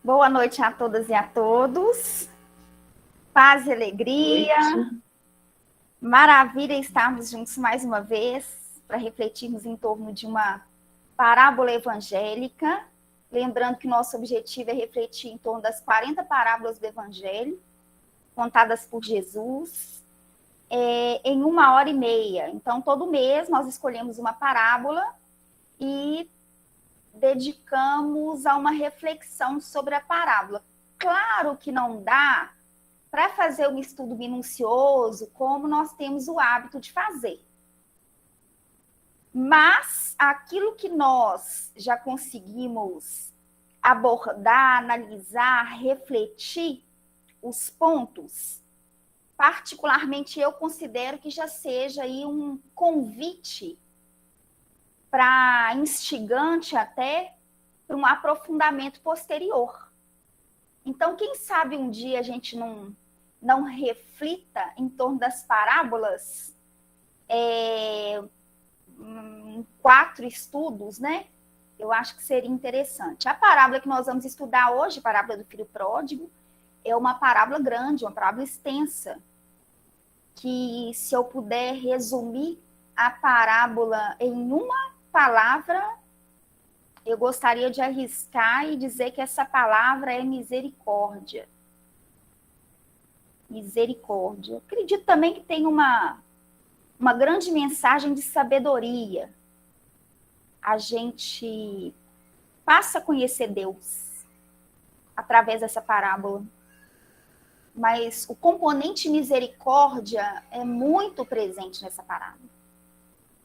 Boa noite a todas e a todos. Paz e alegria. Noite. Maravilha estarmos juntos mais uma vez para refletirmos em torno de uma parábola evangélica. Lembrando que nosso objetivo é refletir em torno das 40 parábolas do Evangelho, contadas por Jesus, em 1h30. Então, todo mês nós escolhemos uma parábola e dedicamos a uma reflexão sobre a parábola. Claro que não dá para fazer um estudo minucioso, como nós temos o hábito de fazer. Mas aquilo que nós já conseguimos abordar, analisar, refletir os pontos, particularmente eu considero que já seja aí um convite para instigante até para um aprofundamento posterior. Então, quem sabe um dia a gente não reflita em torno das parábolas, 4 estudos, né? Eu acho que seria interessante. A parábola que nós vamos estudar hoje, a parábola do filho pródigo, é uma parábola grande, uma parábola extensa, que se eu puder resumir a parábola em uma palavra, eu gostaria de arriscar e dizer que essa palavra é misericórdia. Misericórdia. Eu acredito também que tem uma grande mensagem de sabedoria. A gente passa a conhecer Deus através dessa parábola. Mas o componente misericórdia é muito presente nessa parábola.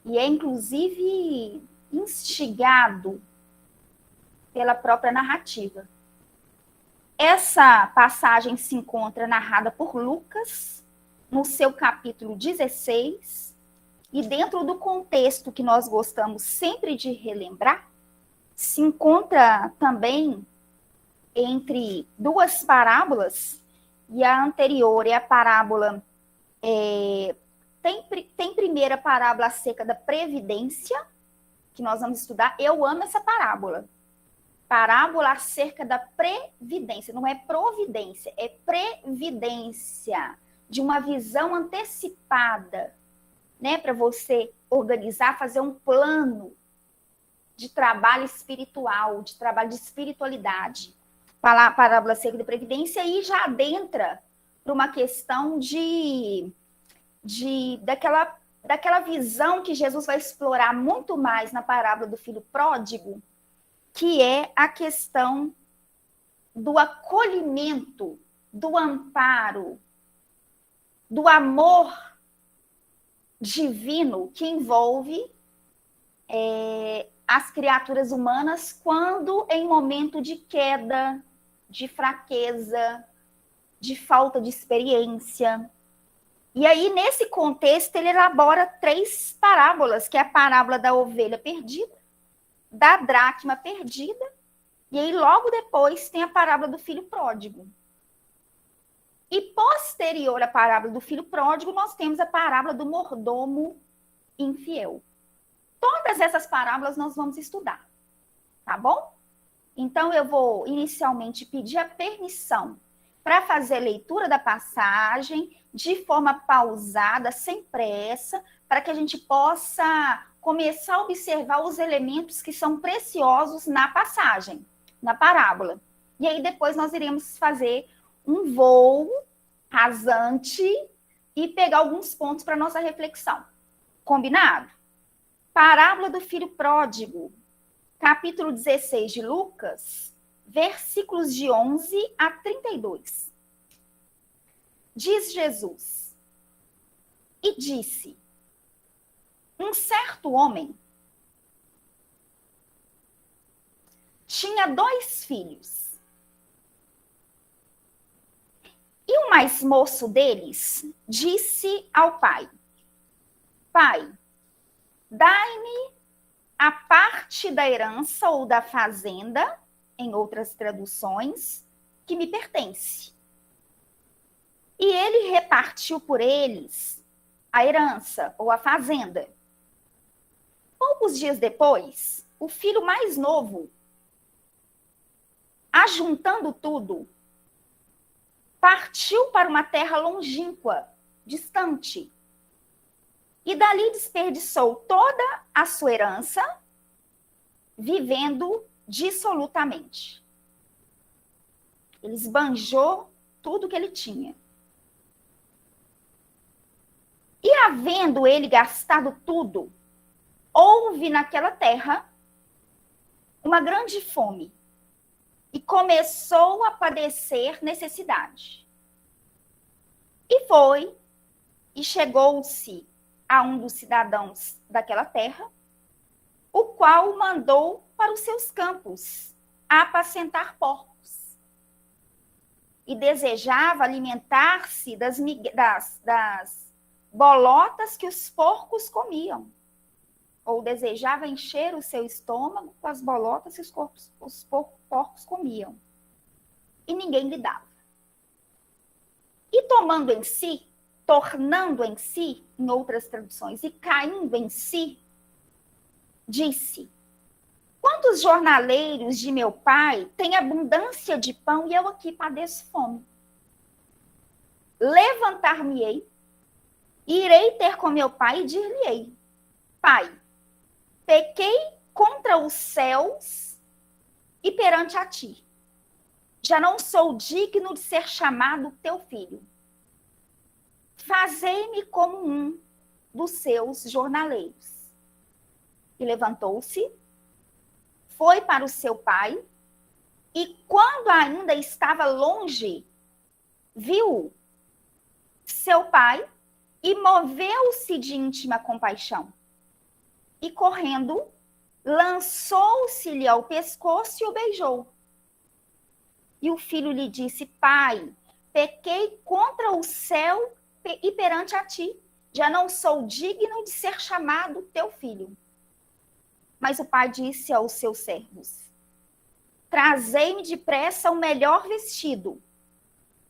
E é, inclusive, instigado pela própria narrativa. Essa passagem se encontra narrada por Lucas, no seu capítulo 16, e dentro do contexto que nós gostamos sempre de relembrar, se encontra também entre duas parábolas, e a anterior é a parábola, tem primeira parábola acerca da previdência, que nós vamos estudar. Eu amo essa parábola. Parábola acerca da previdência, não é providência, é previdência, de uma visão antecipada, né, para você organizar, fazer um plano de trabalho espiritual, de trabalho de espiritualidade. Parábola acerca da previdência e já adentra para uma questão daquela visão que Jesus vai explorar muito mais na parábola do filho pródigo, que é a questão do acolhimento, do amparo, do amor divino que envolve as criaturas humanas quando em momento de queda, de fraqueza, de falta de experiência. E aí, nesse contexto, ele elabora 3 parábolas, que é a parábola da ovelha perdida, da dracma perdida, e aí logo depois tem a parábola do filho pródigo. E posterior à parábola do filho pródigo, nós temos a parábola do mordomo infiel. Todas essas parábolas nós vamos estudar, tá bom? Então eu vou inicialmente pedir a permissão para fazer a leitura da passagem de forma pausada, sem pressa, para que a gente possa começar a observar os elementos que são preciosos na passagem, na parábola. E aí depois nós iremos fazer um voo rasante e pegar alguns pontos para nossa reflexão. Combinado? Parábola do filho pródigo, capítulo 16 de Lucas, versículos de 11 a 32. Diz Jesus: e disse, um certo homem tinha 2 filhos. E o mais moço deles disse ao pai: pai, dai-me a parte da herança ou da fazenda, em outras traduções, que me pertence. E ele repartiu por eles a herança ou a fazenda. Poucos dias depois, o filho mais novo ajuntando tudo, partiu para uma terra longínqua, distante, e dali desperdiçou toda a sua herança, vivendo dissolutamente. Ele esbanjou tudo que ele tinha. E havendo ele gastado tudo, houve naquela terra uma grande fome e começou a padecer necessidade. E foi e chegou-se a um dos cidadãos daquela terra, o qual o mandou para os seus campos a apacentar porcos. E desejava alimentar-se das bolotas que os porcos comiam. Ou desejava encher o seu estômago com as bolotas que os porcos comiam. E ninguém lhe dava. E tomando em si, tornando em si, em outras traduções, e caindo em si, disse: quantos jornaleiros de meu pai têm abundância de pão e eu aqui padeço fome? Levantar-me-ei, irei ter com meu pai e dir-lhe-ei: pai, pequei contra os céus e perante a ti. Já não sou digno de ser chamado teu filho. Fazei-me como um dos seus jornaleiros. E levantou-se, foi para o seu pai, e quando ainda estava longe, viu seu pai e moveu-se de íntima compaixão. E correndo, lançou-se-lhe ao pescoço e o beijou. E o filho lhe disse: pai, pequei contra o céu e perante a ti. Já não sou digno de ser chamado teu filho. Mas o pai disse aos seus servos: trazei-me depressa o melhor vestido,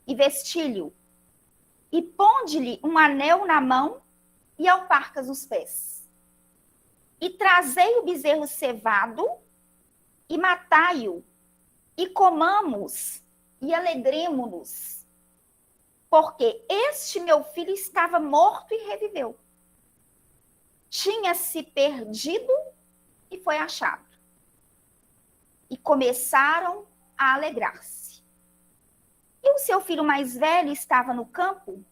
e vesti-lhe, e ponde-lhe um anel na mão e alparcas nos pés. E trazei o bezerro cevado, e matai-o, e comamos, e alegremo-nos. Porque este meu filho estava morto e reviveu. Tinha se perdido e foi achado. E começaram a alegrar-se. E o seu filho mais velho estava no campo,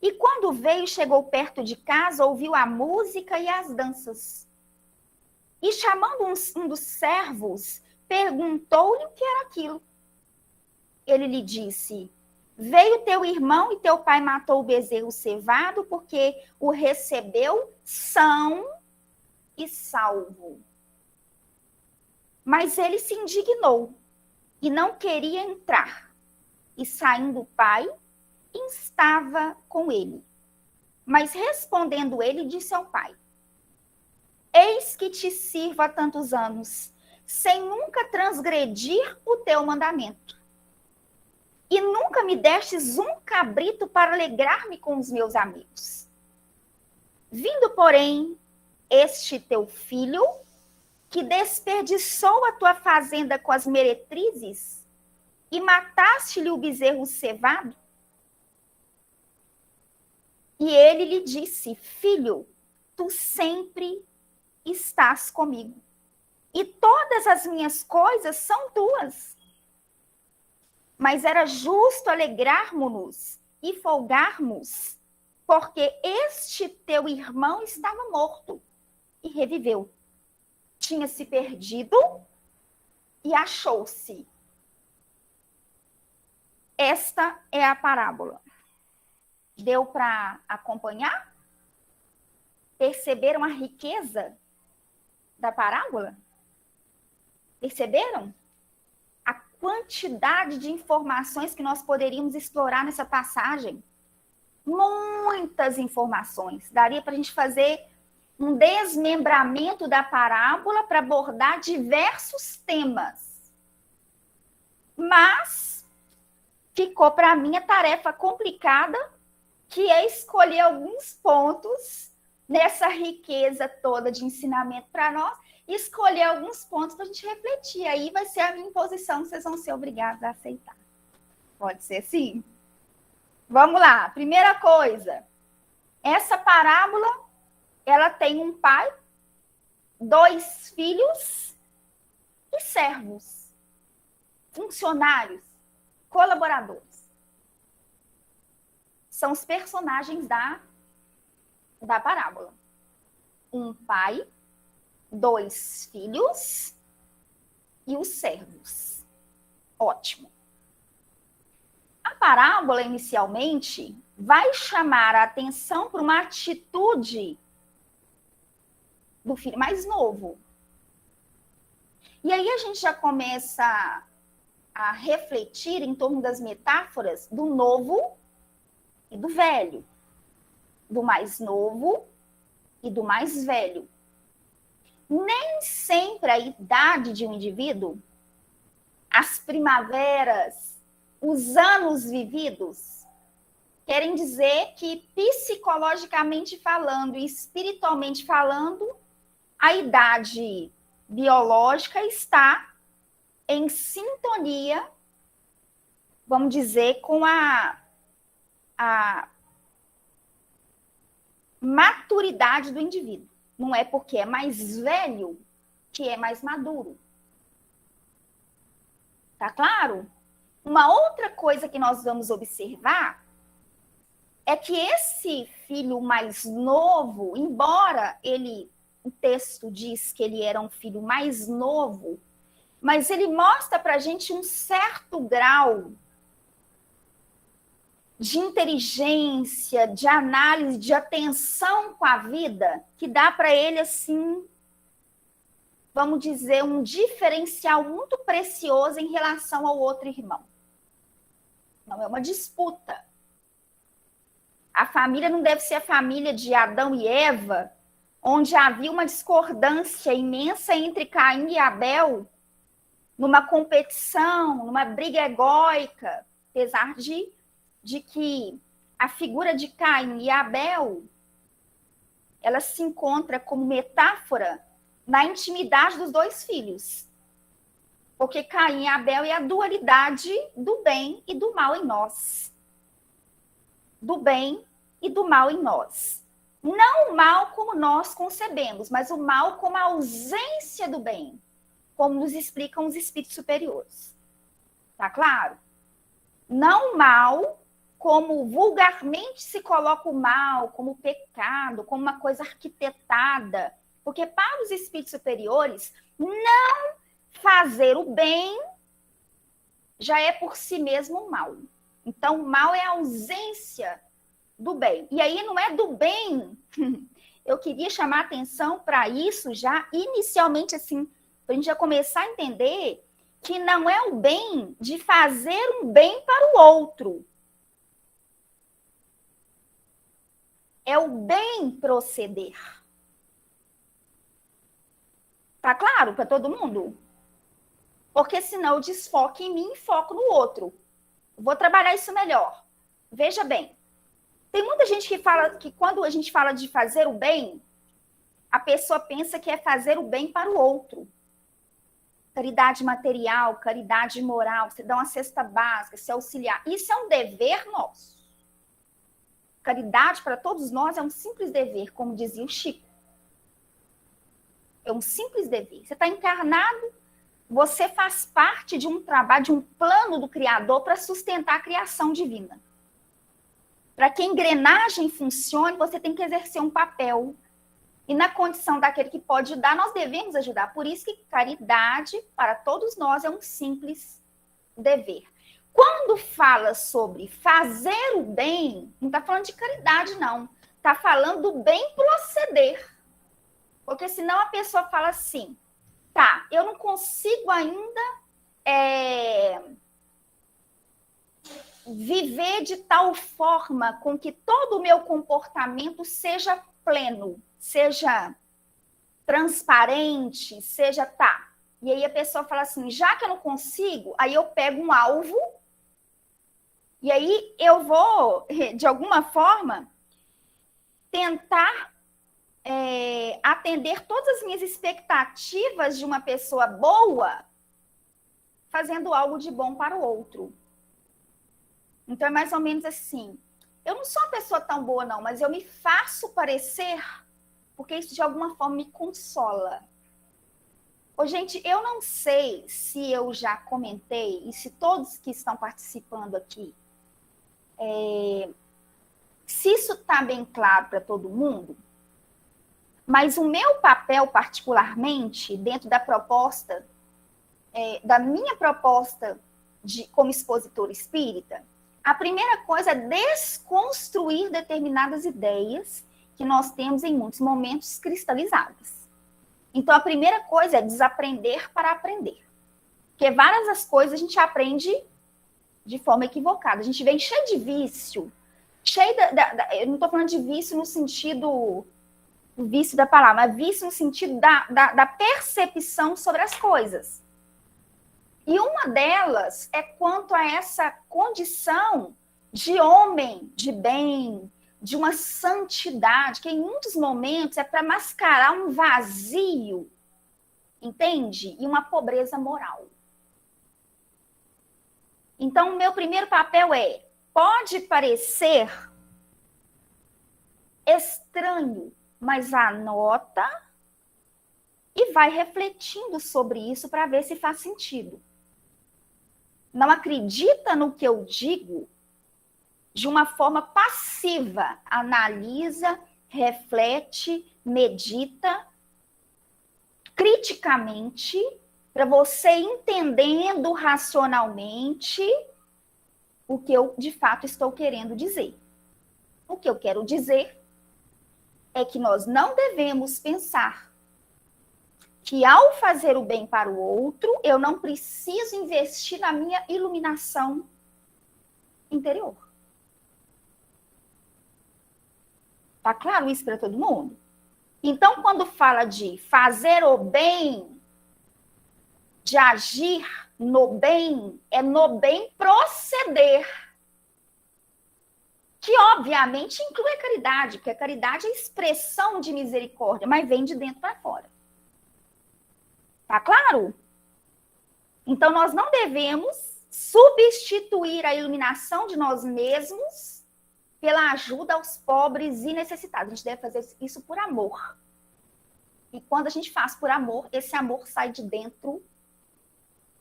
e quando veio, chegou perto de casa, ouviu a música e as danças. E chamando um dos servos, perguntou-lhe o que era aquilo. Ele lhe disse: veio teu irmão e teu pai matou o bezerro cevado, porque o recebeu são e salvo. Mas ele se indignou e não queria entrar. E saindo o pai, instava com ele. Mas respondendo ele, disse ao pai: eis que te sirvo há tantos anos, sem nunca transgredir o teu mandamento. E nunca me destes um cabrito para alegrar-me com os meus amigos. Vindo, porém, este teu filho, que desperdiçou a tua fazenda com as meretrizes, e mataste-lhe o bezerro cevado? E ele lhe disse: filho, tu sempre estás comigo, e todas as minhas coisas são tuas. Mas era justo alegrarmos-nos e folgarmos, porque este teu irmão estava morto e reviveu. Tinha se perdido e achou-se. Esta é a parábola. Deu para acompanhar? Perceberam a riqueza da parábola? Perceberam? A quantidade de informações que nós poderíamos explorar nessa passagem. Muitas informações. Daria para a gente fazer um desmembramento da parábola para abordar diversos temas. Mas ficou para mim a tarefa complicada, que é escolher alguns pontos nessa riqueza toda de ensinamento para nós, escolher alguns pontos para a gente refletir. Aí vai ser a minha imposição, vocês vão ser obrigados a aceitar. Pode ser sim? Vamos lá. Primeira coisa. Essa parábola, ela tem um pai, 2 filhos e servos, funcionários, colaboradores. São os personagens da parábola. Um pai, 2 filhos e os servos. Ótimo. A parábola, inicialmente, vai chamar a atenção para uma atitude do filho mais novo. E aí a gente já começa a refletir em torno das metáforas do novo e do velho, do mais novo e do mais velho. Nem sempre a idade de um indivíduo, as primaveras, os anos vividos, querem dizer que psicologicamente falando e espiritualmente falando, a idade biológica está em sintonia, vamos dizer, com a maturidade do indivíduo. Não é porque é mais velho que é mais maduro. Tá claro? Uma outra coisa que nós vamos observar é que esse filho mais novo, embora o texto diz que ele era um filho mais novo, mas ele mostra para a gente um certo grau de inteligência, de análise, de atenção com a vida, que dá para ele, assim, vamos dizer, um diferencial muito precioso em relação ao outro irmão. Não é uma disputa. A família não deve ser a família de Adão e Eva, onde havia uma discordância imensa entre Caim e Abel, numa competição, numa briga egóica, apesar de que a figura de Caim e Abel, ela se encontra como metáfora na intimidade dos 2 filhos. Porque Caim e Abel é a dualidade do bem e do mal em nós. Do bem e do mal em nós. Não o mal como nós concebemos, mas o mal como a ausência do bem, como nos explicam os espíritos superiores. Tá claro? Não o mal como vulgarmente se coloca o mal, como o pecado, como uma coisa arquitetada. Porque para os espíritos superiores, não fazer o bem já é por si mesmo um mal. Então, o mal é a ausência do bem. E aí não é do bem. Eu queria chamar a atenção para isso já inicialmente, assim, para a gente já começar a entender que não é o bem de fazer um bem para o outro. É o bem proceder. Tá claro para todo mundo? Porque senão eu desfoco em mim e foco no outro. Vou trabalhar isso melhor. Veja bem, tem muita gente que fala que quando a gente fala de fazer o bem, a pessoa pensa que é fazer o bem para o outro. Caridade material, caridade moral, você dá uma cesta básica, se auxiliar. Isso é um dever nosso. Caridade para todos nós é um simples dever, como dizia o Chico. É um simples dever. Você está encarnado, você faz parte de um trabalho, de um plano do Criador para sustentar a criação divina. Para que a engrenagem funcione, você tem que exercer um papel. E na condição daquele que pode ajudar, nós devemos ajudar. Por isso que caridade, para todos nós, é um simples dever. Quando fala sobre fazer o bem, não está falando de caridade, não. Está falando do bem proceder. Porque senão a pessoa fala assim, tá, eu não consigo ainda viver de tal forma com que todo o meu comportamento seja pleno, seja transparente, seja tá. E aí a pessoa fala assim, já que eu não consigo, aí eu pego um alvo e aí eu vou, de alguma forma, tentar atender todas as minhas expectativas de uma pessoa boa, fazendo algo de bom para o outro. Então, é mais ou menos assim. Eu não sou uma pessoa tão boa, não, mas eu me faço parecer, porque isso de alguma forma me consola. Ô, gente, eu não sei se eu já comentei, e se todos que estão participando aqui, se isso está bem claro para todo mundo, mas o meu papel, particularmente, dentro da proposta, da minha proposta como expositora espírita, a primeira coisa é desconstruir determinadas ideias que nós temos em muitos momentos cristalizadas. Então, a primeira coisa é desaprender para aprender. Porque várias das coisas a gente aprende de forma equivocada. A gente vem cheio de vício, eu não estou falando de vício no sentido do vício da palavra, mas vício no sentido da percepção sobre as coisas. E uma delas é quanto a essa condição de homem, de bem, de uma santidade, que em muitos momentos é para mascarar um vazio, entende? E uma pobreza moral. Então, o meu primeiro papel pode parecer estranho, mas anota e vai refletindo sobre isso para ver se faz sentido. Não acredita no que eu digo de uma forma passiva. Analisa, reflete, medita criticamente, para você entendendo racionalmente o que eu de fato estou querendo dizer. O que eu quero dizer é que nós não devemos pensar que ao fazer o bem para o outro, eu não preciso investir na minha iluminação interior. Tá claro isso para todo mundo? Então, quando fala de fazer o bem, de agir no bem, é no bem proceder. Que, obviamente, inclui a caridade, porque a caridade é expressão de misericórdia, mas vem de dentro para fora. Tá claro? Então, nós não devemos substituir a iluminação de nós mesmos pela ajuda aos pobres e necessitados. A gente deve fazer isso por amor. E quando a gente faz por amor, esse amor sai de dentro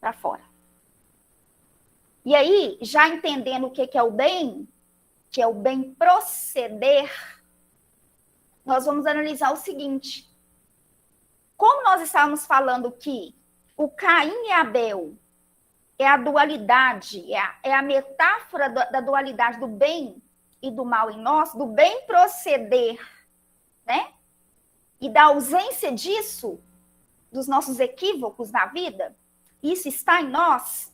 para fora. E aí, já entendendo o que é o bem, que é o bem proceder, nós vamos analisar o seguinte. Como nós estávamos falando que o Caim e Abel é a dualidade, é a metáfora da dualidade do bem e do mal em nós, do bem proceder, né? E da ausência disso, dos nossos equívocos na vida, isso está em nós,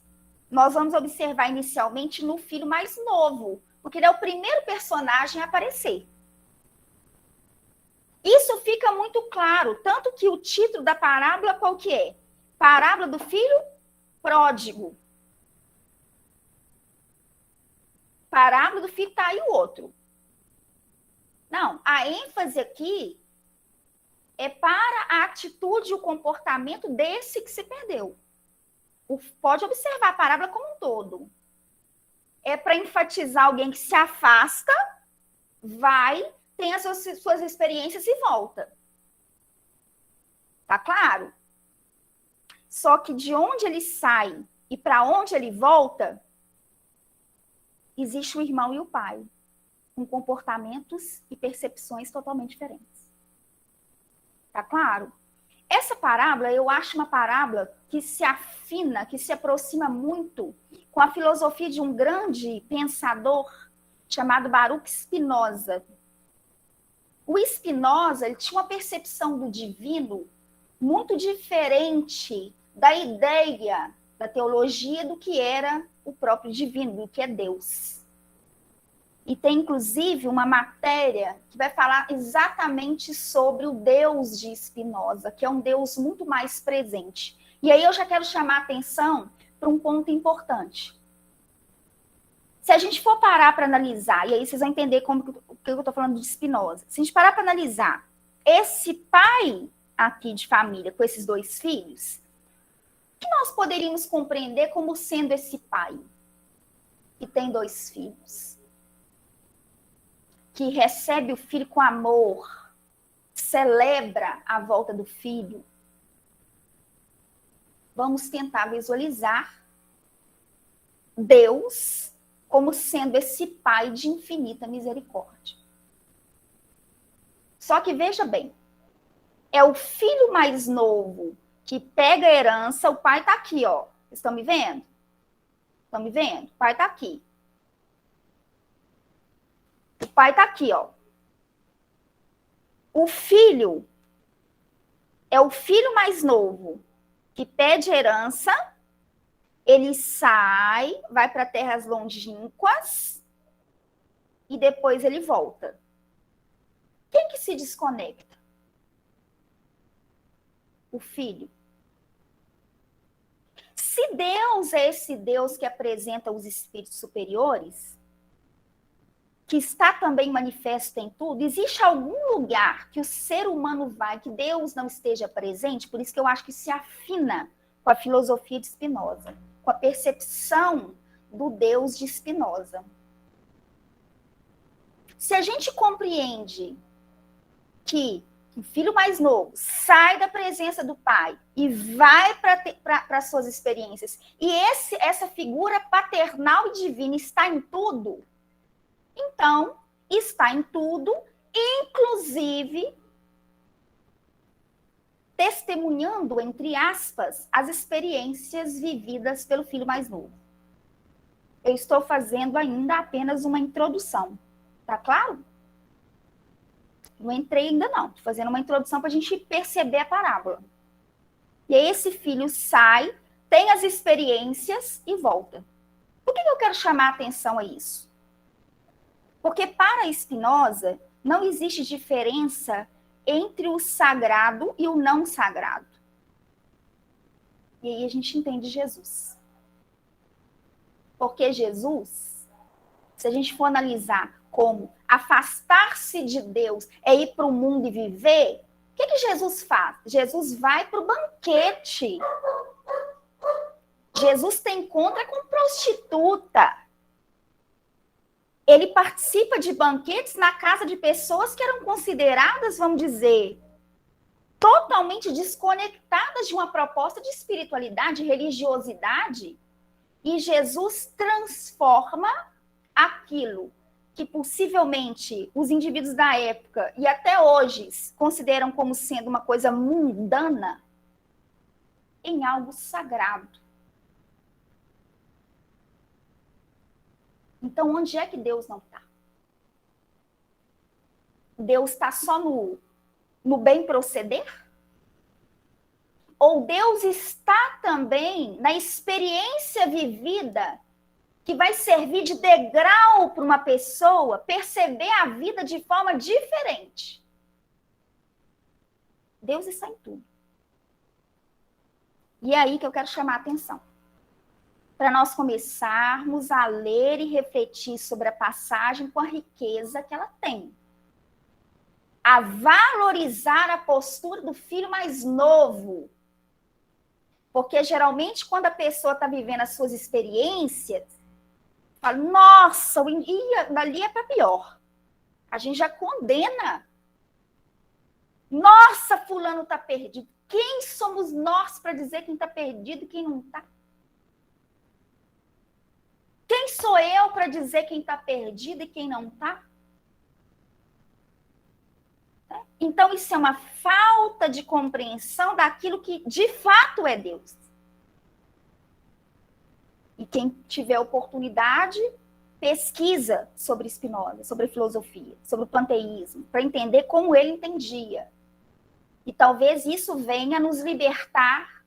nós vamos observar inicialmente no filho mais novo, porque ele é o primeiro personagem a aparecer. Isso fica muito claro, tanto que o título da parábola qual que é? Parábola do filho pródigo. Parábola do filho tá aí o outro. Não, a ênfase aqui é para a atitude e o comportamento desse que se perdeu. Pode observar a parábola como um todo. É para enfatizar alguém que se afasta, vai, tem as suas experiências e volta. Tá claro? Só que de onde ele sai e para onde ele volta, existe o irmão e o pai, com comportamentos e percepções totalmente diferentes. Tá claro? Essa parábola, eu acho uma parábola que se afina, que se aproxima muito com a filosofia de um grande pensador chamado Baruch Spinoza. O Spinoza, ele tinha uma percepção do divino muito diferente da ideia da teologia do que era o próprio divino, do que é Deus. E tem, inclusive, uma matéria que vai falar exatamente sobre o Deus de Spinoza, que é um Deus muito mais presente. E aí eu já quero chamar a atenção para um ponto importante. Se a gente for parar para analisar, e aí vocês vão entender o que eu estou falando de Spinoza. Se a gente parar para analisar esse pai aqui de família com esses dois filhos, o que nós poderíamos compreender como sendo esse pai que tem dois filhos, que recebe o filho com amor, celebra a volta do filho? Vamos tentar visualizar Deus como sendo esse pai de infinita misericórdia. Só que veja bem, é o filho mais novo que pega a herança, o pai está aqui, ó. Estão me vendo? Estão me vendo? O pai está aqui. O pai está aqui, ó. O filho é o filho mais novo que pede herança, ele sai, vai para terras longínquas e depois ele volta. Quem que se desconecta? O filho. Se Deus é esse Deus que apresenta os espíritos superiores, que está também manifesto em tudo, existe algum lugar que o ser humano vai, que Deus não esteja presente? Por isso que eu acho que se afina com a filosofia de Spinoza, com a percepção do Deus de Spinoza. Se a gente compreende que o filho mais novo sai da presença do pai e vai para suas experiências, e essa figura paternal e divina está em tudo, então está em tudo, inclusive testemunhando, entre aspas, as experiências vividas pelo filho mais novo. Eu estou fazendo ainda apenas uma introdução, tá claro? Não entrei ainda não, estou fazendo uma introdução para a gente perceber a parábola. E aí esse filho sai, tem as experiências e volta. Por que eu quero chamar a atenção a isso? Porque para Spinoza não existe diferença entre o sagrado e o não sagrado. E aí a gente entende Jesus. Porque Jesus, se a gente for analisar como afastar-se de Deus é ir para o mundo e viver, o que Jesus faz? Jesus vai para o banquete. Jesus tem encontro com prostituta. Ele participa de banquetes na casa de pessoas que eram consideradas, vamos dizer, totalmente desconectadas de uma proposta de espiritualidade, religiosidade. E Jesus transforma aquilo que possivelmente os indivíduos da época e até hoje consideram como sendo uma coisa mundana em algo sagrado. Então, onde é que Deus não está? Deus está só no bem proceder? Ou Deus está também na experiência vivida que vai servir de degrau para uma pessoa perceber a vida de forma diferente? Deus está em tudo. E é aí que eu quero chamar a atenção. Para nós começarmos a ler e refletir sobre a passagem com a riqueza que ela tem. A valorizar a postura do filho mais novo. Porque geralmente quando a pessoa está vivendo as suas experiências, fala, nossa, dali é para pior. A gente já condena. Nossa, fulano está perdido. Quem somos nós para dizer quem está perdido e quem não está? Quem sou eu para dizer quem está perdido e quem não está? Então, isso é uma falta de compreensão daquilo que de fato é Deus. E quem tiver oportunidade, pesquisa sobre Spinoza, sobre filosofia, sobre o panteísmo, para entender como ele entendia. E talvez isso venha nos libertar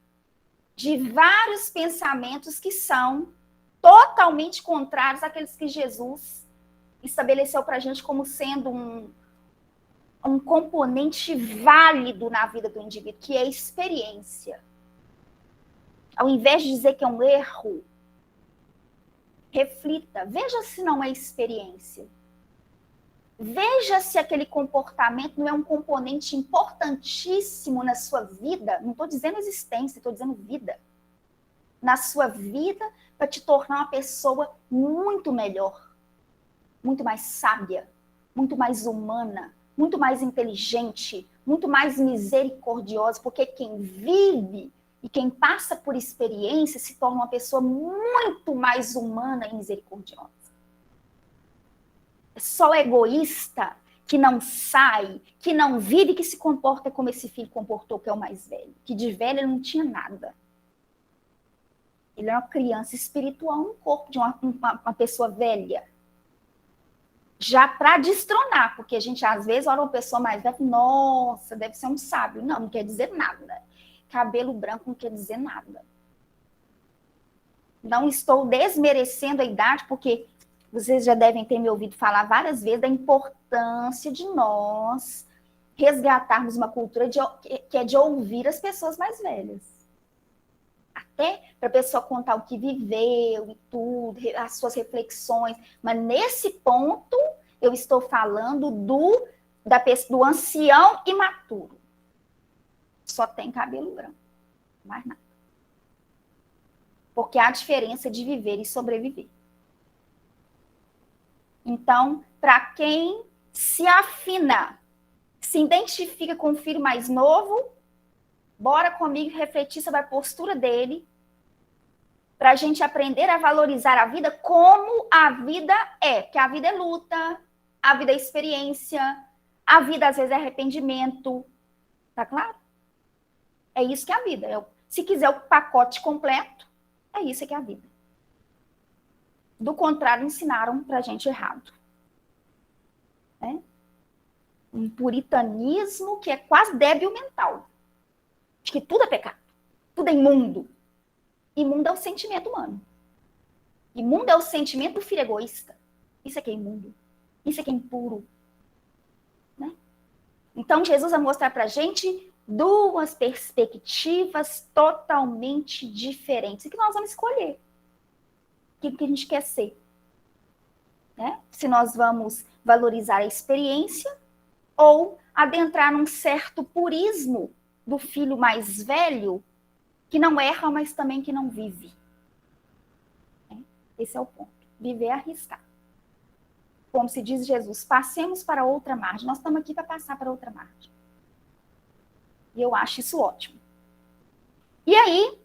de vários pensamentos que são totalmente contrários àqueles que Jesus estabeleceu para a gente como sendo um componente válido na vida do indivíduo, que é a experiência. Ao invés de dizer que é um erro, reflita, veja se não é experiência. Veja se aquele comportamento não é um componente importantíssimo na sua vida. Não estou dizendo existência, estou dizendo vida. Na sua vida, para te tornar uma pessoa muito melhor, muito mais sábia, muito mais humana, muito mais inteligente, muito mais misericordiosa, porque quem vive e quem passa por experiência se torna uma pessoa muito mais humana e misericordiosa. É só egoísta que não sai, que não vive, que se comporta como esse filho comportou, que é o mais velho. Que de velho ele não tinha nada. Ele é uma criança espiritual no corpo de uma pessoa velha. Já para destronar, porque a gente às vezes olha uma pessoa mais velha, nossa, deve ser um sábio. Não, não quer dizer nada. Cabelo branco não quer dizer nada. Não estou desmerecendo a idade, porque vocês já devem ter me ouvido falar várias vezes da importância de nós resgatarmos uma cultura que é de ouvir as pessoas mais velhas. Até para a pessoa contar o que viveu e tudo, as suas reflexões. Mas nesse ponto, eu estou falando do ancião imaturo. Só tem cabelo branco, mais nada. Porque há diferença de viver e sobreviver. Então, para quem se afina, se identifica com o filho mais novo, bora comigo refletir sobre a postura dele, para a gente aprender a valorizar a vida como a vida é. Que a vida é luta, a vida é experiência, a vida às vezes é arrependimento. Tá claro? É isso que é a vida. Se quiser o pacote completo, é isso que é a vida. Do contrário, ensinaram pra gente errado. Né? Um puritanismo que é quase débil mental. De que tudo é pecado. Tudo é imundo. Imundo é o sentimento humano. Imundo é o sentimento do filho egoísta. Isso é que é imundo. Isso é que é impuro. Né? Então, Jesus vai mostrar pra gente duas perspectivas totalmente diferentes. E que nós vamos escolher. O que a gente quer ser. Né? Se nós vamos valorizar a experiência ou adentrar num certo purismo do filho mais velho, que não erra, mas também que não vive. Esse é o ponto. Viver é arriscar. Como se diz Jesus, passemos para outra margem. Nós estamos aqui para passar para outra margem. E eu acho isso ótimo. E aí,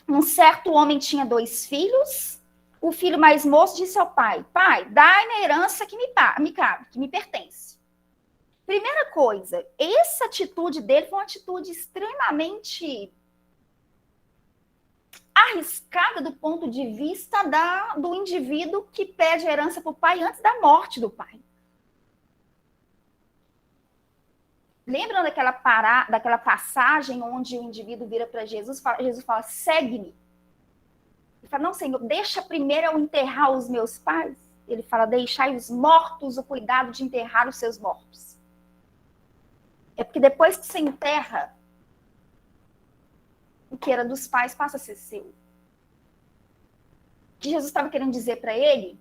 um certo homem tinha 2 filhos. O filho mais moço disse ao pai, pai, dai-me a herança que me cabe, que me pertence. Primeira coisa, essa atitude dele foi uma atitude extremamente arriscada do ponto de vista do indivíduo que pede a herança para o pai antes da morte do pai. Lembram daquela passagem onde o indivíduo vira para Jesus, Jesus fala, segue-me. Ele fala, não, Senhor, deixa primeiro eu enterrar os meus pais. Ele fala, deixai os mortos o cuidado de enterrar os seus mortos. É porque depois que você enterra, o que era dos pais passa a ser seu. O que Jesus estava querendo dizer para ele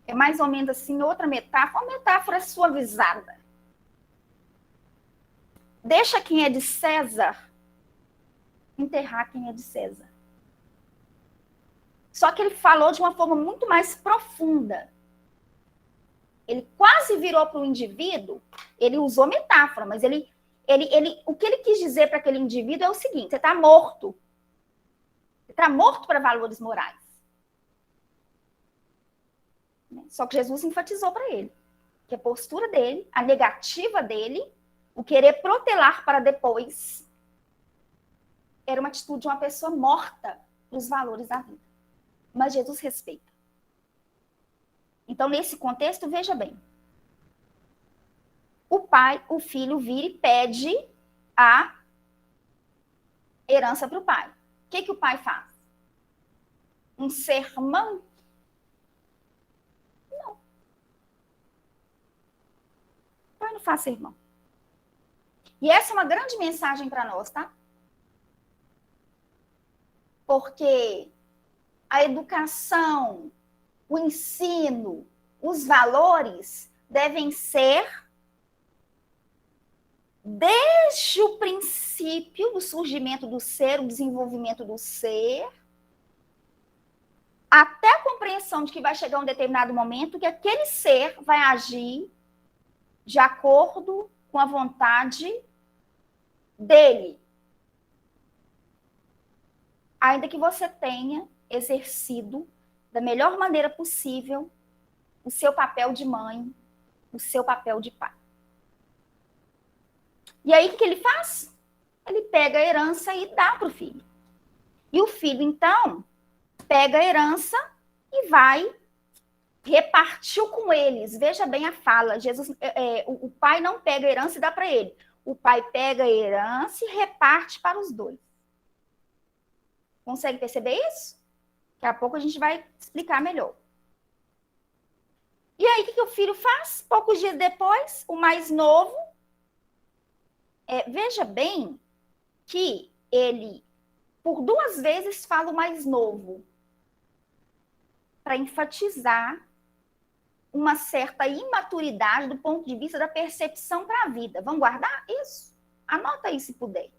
é mais ou menos assim, outra metáfora, uma metáfora suavizada. Deixa quem é de César enterrar quem é de César. Só que ele falou de uma forma muito mais profunda. Ele quase virou para o indivíduo, ele usou metáfora, mas o que ele quis dizer para aquele indivíduo é o seguinte, você está morto. Você está morto para valores morais. Só que Jesus enfatizou para ele que a postura dele, a negativa dele, o querer protelar para depois, era uma atitude de uma pessoa morta para os valores da vida. Mas Jesus respeita. Então, nesse contexto, veja bem. O filho vira e pede a herança para o pai. O que o pai faz? Um sermão? Não. O pai não faz sermão. E essa é uma grande mensagem para nós, tá? Porque a educação, o ensino, os valores devem ser, desde o princípio do surgimento do ser, o desenvolvimento do ser, até a compreensão de que vai chegar um determinado momento que aquele ser vai agir de acordo com a vontade dele. Ainda que você tenha exercido da melhor maneira possível o seu papel de mãe, o seu papel de pai. E aí, o que ele faz? Ele pega a herança e dá para o filho. E o filho, então, pega a herança e vai repartiu com eles. Veja bem a fala. Jesus, o pai não pega a herança e dá para ele. O pai pega a herança e reparte para os dois. Consegue perceber isso? Daqui a pouco a gente vai explicar melhor. E aí, o que o filho faz? Poucos dias depois, o mais novo, veja bem que ele, por 2 vezes, fala o mais novo, para enfatizar uma certa imaturidade do ponto de vista da percepção para a vida. Vamos guardar isso? Anota aí se puder.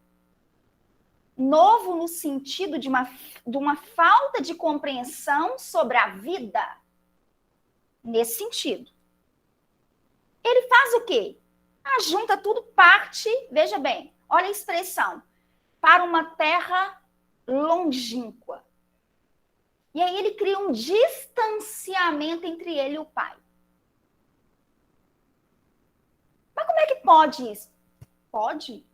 Novo no sentido de uma falta de compreensão sobre a vida. Nesse sentido. Ele faz o quê? Ajunta tudo, parte, veja bem, olha a expressão, para uma terra longínqua. E aí ele cria um distanciamento entre ele e o pai. Mas como é que pode isso? Pode.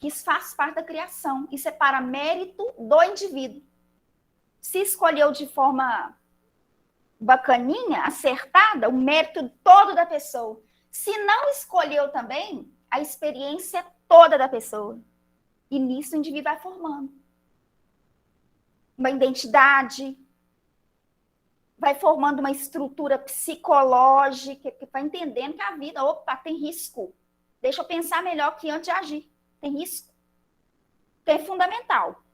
Isso faz parte da criação. Isso é para mérito do indivíduo. Se escolheu de forma bacaninha, acertada, o mérito todo da pessoa. Se não escolheu também, a experiência toda da pessoa. E nisso o indivíduo vai formando uma identidade, vai formando uma estrutura psicológica, que vai entendendo que a vida, opa, tem risco. Deixa eu pensar melhor que antes de agir. Tem risco. Que é fundamental.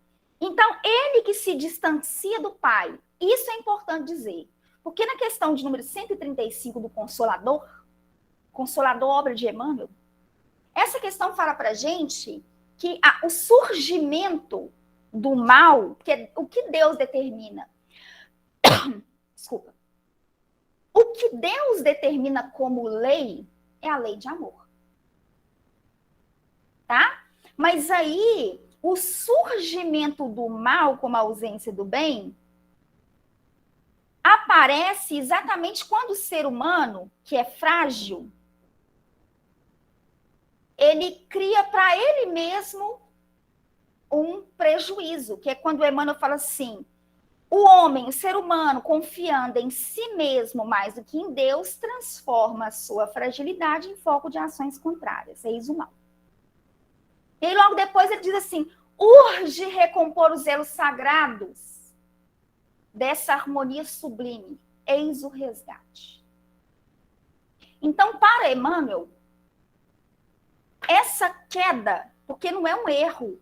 Então, ele que se distancia do pai, isso é importante dizer. Porque na questão de número 135 do Consolador, obra de Emmanuel, essa questão fala para a gente que o surgimento do mal, que é o que Deus determina. Desculpa. O que Deus determina como lei é a lei de amor. Tá? Mas aí, o surgimento do mal, como a ausência do bem, aparece exatamente quando o ser humano, que é frágil, ele cria para ele mesmo um prejuízo, que é quando o Emmanuel fala assim, o homem, o ser humano, confiando em si mesmo mais do que em Deus, transforma a sua fragilidade em foco de ações contrárias, eis o mal. E aí, logo depois ele diz assim, urge recompor os elos sagrados dessa harmonia sublime, eis o resgate. Então, para Emmanuel, essa queda, porque não é um erro,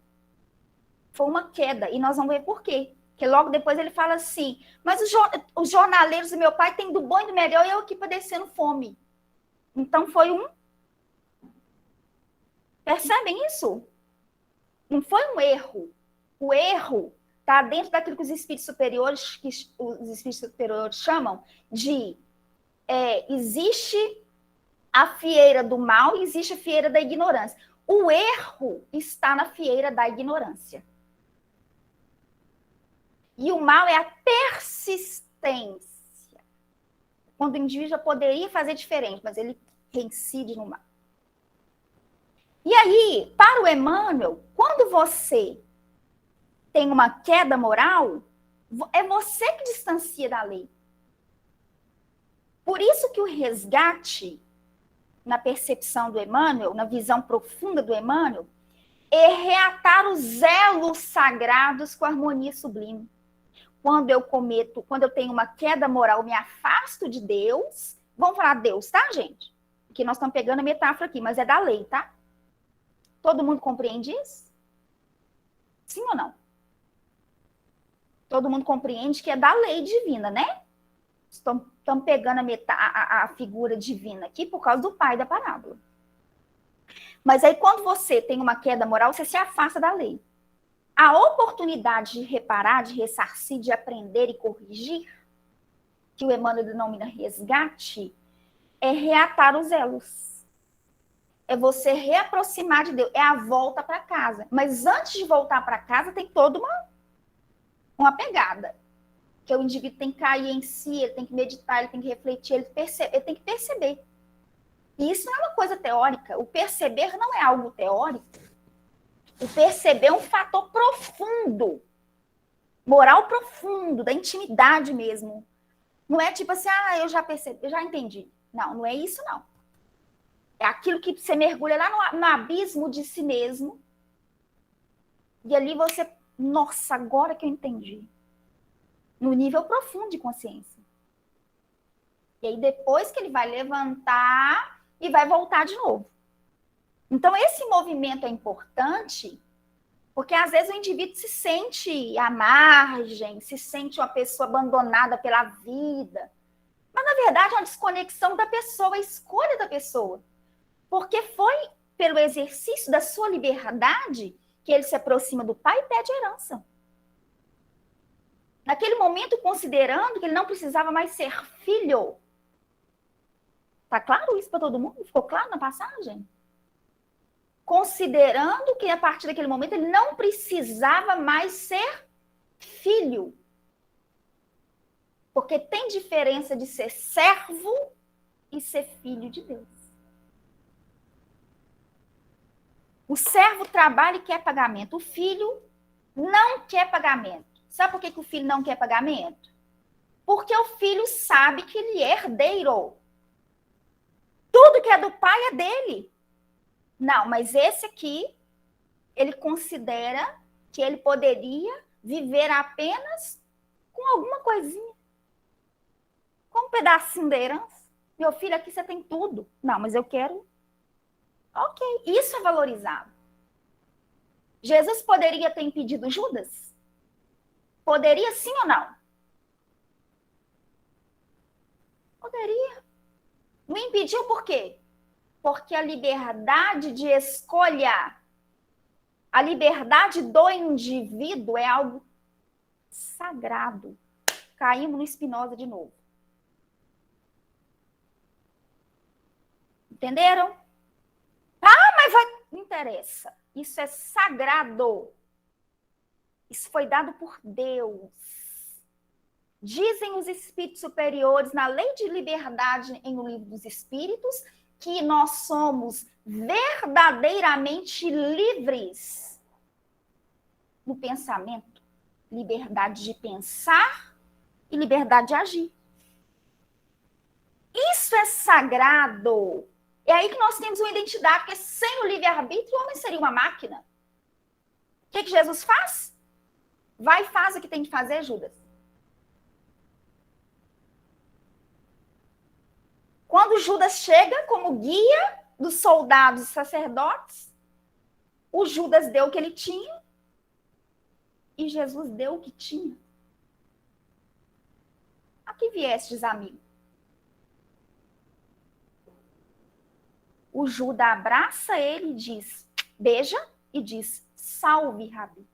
foi uma queda, e nós vamos ver por quê. Porque logo depois ele fala assim, mas os jornaleiros do meu pai têm do bom e do melhor, e eu aqui padecendo fome. Então foi um... Percebem isso? Não foi um erro. O erro está dentro daquilo que os espíritos superiores chamam de existe a fieira do mal e existe a fieira da ignorância. O erro está na fieira da ignorância. E o mal é a persistência. Quando o indivíduo já poderia fazer diferente, mas ele reincide no mal. E aí, para o Emmanuel, quando você tem uma queda moral, é você que distancia da lei. Por isso que o resgate, na percepção do Emmanuel, na visão profunda do Emmanuel, é reatar os elos sagrados com a harmonia sublime. Quando eu tenho uma queda moral, me afasto de Deus, vamos falar Deus, tá, gente? Porque nós estamos pegando a metáfora aqui, mas é da lei, tá? Todo mundo compreende isso? Sim ou não? Todo mundo compreende que é da lei divina, né? Estamos pegando a figura divina aqui por causa do pai da parábola. Mas aí, quando você tem uma queda moral, você se afasta da lei. A oportunidade de reparar, de ressarcir, de aprender e corrigir, que o Emmanuel denomina resgate, é reatar os elos. É você reaproximar de Deus. É a volta para casa. Mas antes de voltar para casa, tem toda uma pegada. Que o indivíduo tem que cair em si, ele tem que meditar, ele tem que refletir, ele tem que perceber. E isso não é uma coisa teórica. O perceber não é algo teórico. O perceber é um fator profundo, moral profundo, da intimidade mesmo. Não é tipo assim, eu já percebi, eu já entendi. Não, não é isso não. É aquilo que você mergulha lá no abismo de si mesmo. E ali você, nossa, agora que eu entendi. No nível profundo de consciência. E aí depois que ele vai levantar e vai voltar de novo. Então esse movimento é importante, porque às vezes o indivíduo se sente à margem, se sente uma pessoa abandonada pela vida. Mas na verdade é uma desconexão da pessoa, a escolha da pessoa. Porque foi pelo exercício da sua liberdade que ele se aproxima do pai e pede herança. Naquele momento, considerando que ele não precisava mais ser filho. Tá claro isso para todo mundo? Ficou claro na passagem? Considerando que a partir daquele momento ele não precisava mais ser filho. Porque tem diferença de ser servo e ser filho de Deus. O servo trabalha e quer pagamento. O filho não quer pagamento. Sabe por que o filho não quer pagamento? Porque o filho sabe que ele é herdeiro. Tudo que é do pai é dele. Não, mas esse aqui, ele considera que ele poderia viver apenas com alguma coisinha. Com um pedacinho da herança. Meu filho, aqui você tem tudo. Não, mas eu quero... Ok, isso é valorizado. Jesus poderia ter impedido Judas? Poderia sim ou não? Poderia. Não impediu por quê? Porque a liberdade de escolha, a liberdade do indivíduo é algo sagrado. Caímos no Spinoza de novo. Entenderam? Mas vai... Não interessa. Isso é sagrado. Isso foi dado por Deus. Dizem os espíritos superiores, na lei de liberdade em O Livro dos Espíritos, que nós somos verdadeiramente livres no pensamento. Liberdade de pensar e liberdade de agir. Isso é sagrado. É aí que nós temos uma identidade, porque sem o livre-arbítrio, o homem seria uma máquina. O que Jesus faz? Vai e faz o que tem que fazer, Judas. Quando Judas chega como guia dos soldados e sacerdotes, o Judas deu o que ele tinha e Jesus deu o que tinha. A que viestes, amigo? O Judas abraça ele e diz, beija e diz, salve, Rabi.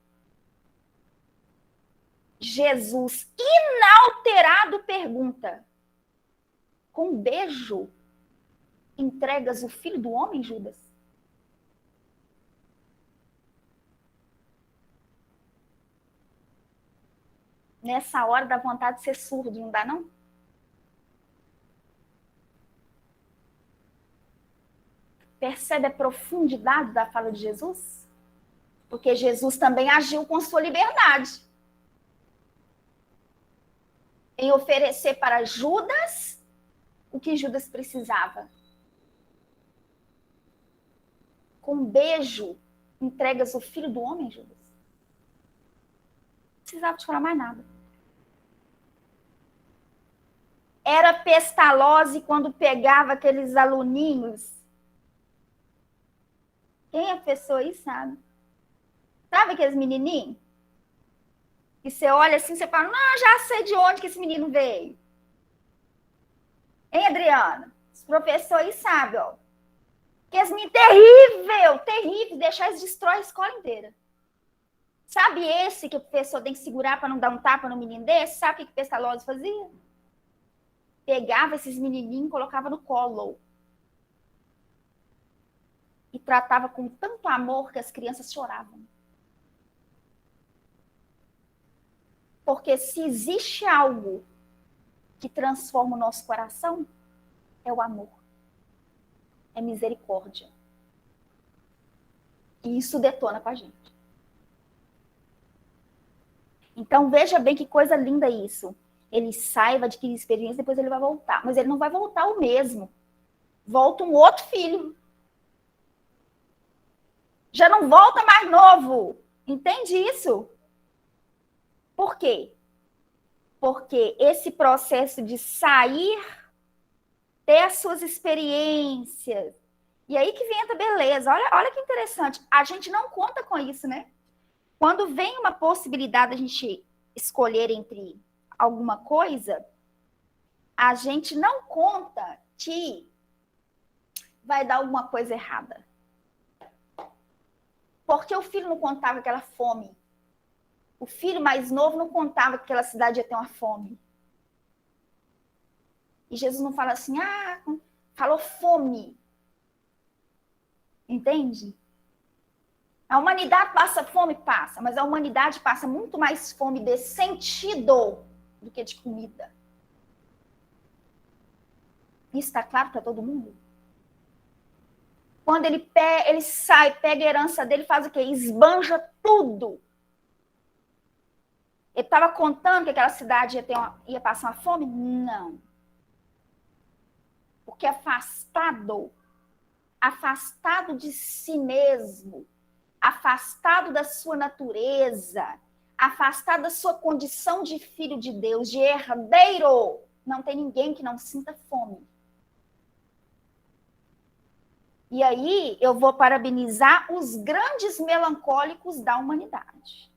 Jesus, inalterado, pergunta, com um beijo, entregas o filho do homem, Judas? Nessa hora dá vontade de ser surdo, não dá, não? Percebe a profundidade da fala de Jesus? Porque Jesus também agiu com sua liberdade. Em oferecer para Judas o que Judas precisava. Com um beijo, entregas o filho do homem, Judas? Não precisava te falar mais nada. Era Pestalozzi quando pegava aqueles aluninhos. Quem é a pessoa aí sabe? Sabe aqueles menininhos? E você olha assim, você fala, não, já sei de onde que esse menino veio. Hein, Adriana? Os professores sabem, ó. Que as meninas terrível, terrível, deixar eles destrói a escola inteira. Sabe esse que o professor tem que segurar para não dar um tapa no menino desse? Sabe o que o Pestalozzi fazia? Pegava esses menininhos e colocava no colo. E tratava com tanto amor que as crianças choravam. Porque se existe algo que transforma o nosso coração, é o amor. É misericórdia. E isso detona com a gente. Então, veja bem que coisa linda isso. Ele sai, vai adquirir experiência, depois ele vai voltar. Mas ele não vai voltar o mesmo. Volta um outro filho. Já não volta mais novo. Entende isso? Por quê? Porque esse processo de sair, ter as suas experiências, e aí que vem a beleza. Olha que interessante. A gente não conta com isso, né? Quando vem uma possibilidade de a gente escolher entre alguma coisa, a gente não conta que vai dar alguma coisa errada. Porque o filho não contava aquela fome. O filho mais novo não contava que aquela cidade ia ter uma fome. E Jesus não fala assim, falou fome. Entende? A humanidade passa fome? Passa, mas a humanidade passa muito mais fome de sentido do que de comida. Isso está claro para todo mundo? Quando ele sai, pega a herança dele, faz o quê? Esbanja tudo. Ele estava contando que aquela cidade ia passar uma fome? Não. Porque afastado de si mesmo, afastado da sua natureza, afastado da sua condição de filho de Deus, de herdeiro, não tem ninguém que não sinta fome. E aí eu vou parabenizar os grandes melancólicos da humanidade.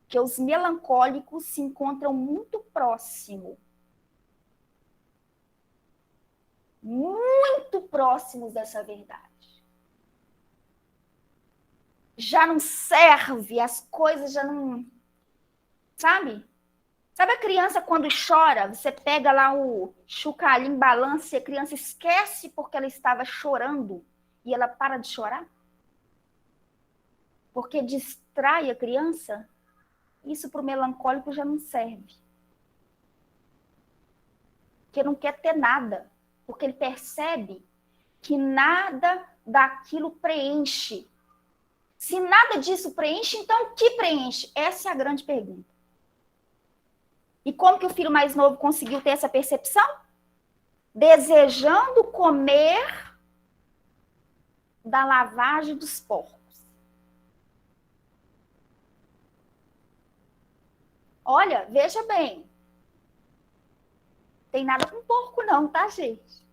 Que os melancólicos se encontram muito próximos dessa verdade. Já não serve, as coisas já não... Sabe? Sabe a criança quando chora, você pega lá o chocalhinho, balança e a criança esquece porque ela estava chorando e ela para de chorar? Porque distrai a criança? Isso para o melancólico já não serve. Porque não quer ter nada. Porque ele percebe que nada daquilo preenche. Se nada disso preenche, então o que preenche? Essa é a grande pergunta. E como que o filho mais novo conseguiu ter essa percepção? Desejando comer da lavagem dos porcos. Olha, veja bem. Tem nada com porco não, tá, gente?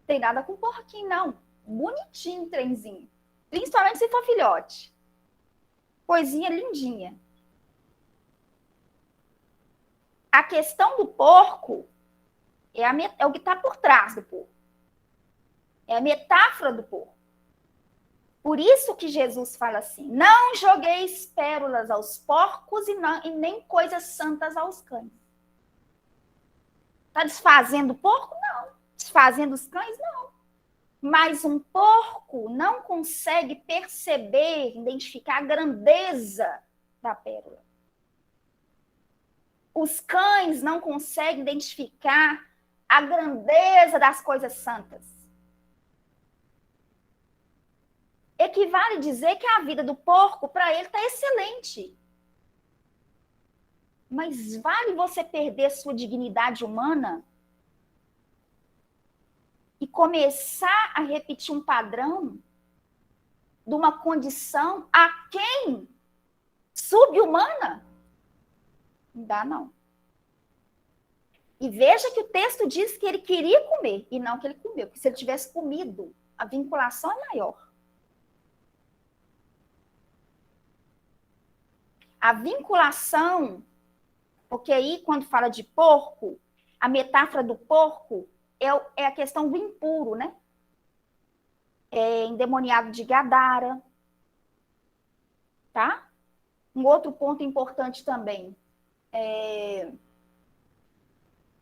Tem nada com porquinho, não. Bonitinho o trenzinho. Principalmente se for filhote. Coisinha lindinha. A questão do porco é o que está por trás do porco. É a metáfora do porco. Por isso que Jesus fala assim, não jogueis pérolas aos porcos e nem coisas santas aos cães. Está desfazendo o porco? Não. Desfazendo os cães? Não. Mas um porco não consegue perceber, identificar a grandeza da pérola. Os cães não conseguem identificar a grandeza das coisas santas. Equivale dizer que a vida do porco, para ele, está excelente. Mas vale você perder sua dignidade humana e começar a repetir um padrão de uma condição aquém sub-humana? Não dá, não. E veja que o texto diz que ele queria comer, e não que ele comeu. Porque se ele tivesse comido, a vinculação é maior. A vinculação, porque aí quando fala de porco, A metáfora do porco é a questão do impuro, né? Endemoniado de Gadara, tá? Um outro ponto importante também,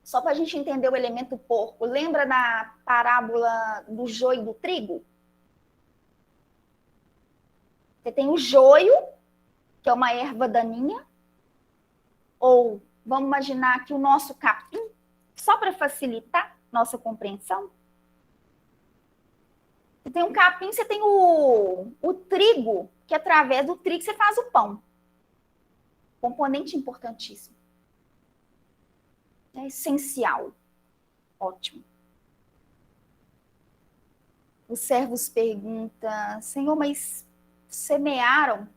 só para a gente entender o elemento porco, lembra da parábola do joio e do trigo? Você tem o joio, que é uma erva daninha, ou vamos imaginar que o nosso capim, só para facilitar nossa compreensão, você tem um capim, você tem o trigo, que através do trigo você faz o pão. Componente importantíssimo. É essencial. Ótimo. Os servos perguntam, Senhor, mas semearam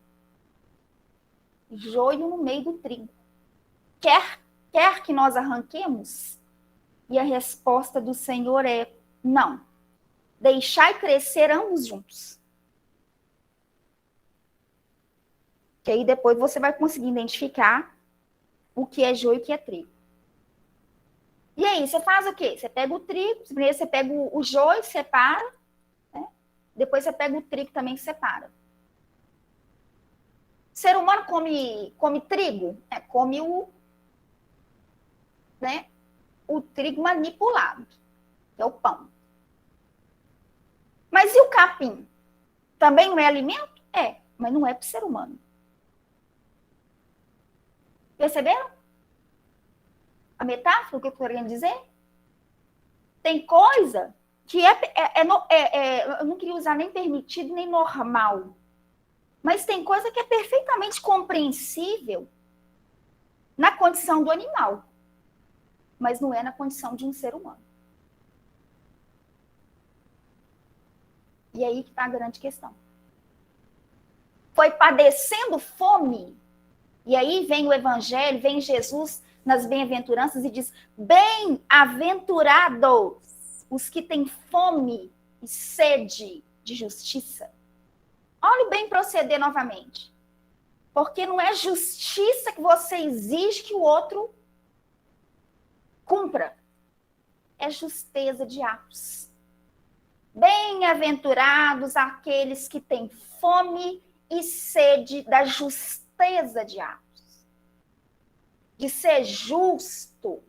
joio no meio do trigo. Quer que nós arranquemos? E a resposta do Senhor é, não. Deixai crescer ambos juntos. Que aí depois você vai conseguir identificar o que é joio e o que é trigo. E aí, você faz o quê? Você pega o trigo, primeiro você pega o joio, separa, né? Depois você pega o trigo também e separa. O ser humano come trigo? Come o trigo manipulado, que é o pão. Mas e o capim? Também não é alimento? Mas não é para o ser humano. Perceberam? A metáfora, o que eu estou querendo dizer? Tem coisa que eu não queria usar nem permitido, nem normal. Mas tem coisa que é perfeitamente compreensível na condição do animal, mas não é na condição de um ser humano. E aí que está a grande questão. Foi padecendo fome, e aí vem o evangelho, vem Jesus nas bem-aventuranças e diz, bem-aventurados os que têm fome e sede de justiça. Olha o bem proceder novamente. Porque não é justiça que você exige que o outro cumpra. É justeza de atos. Bem-aventurados aqueles que têm fome e sede da justeza de atos. De ser justo.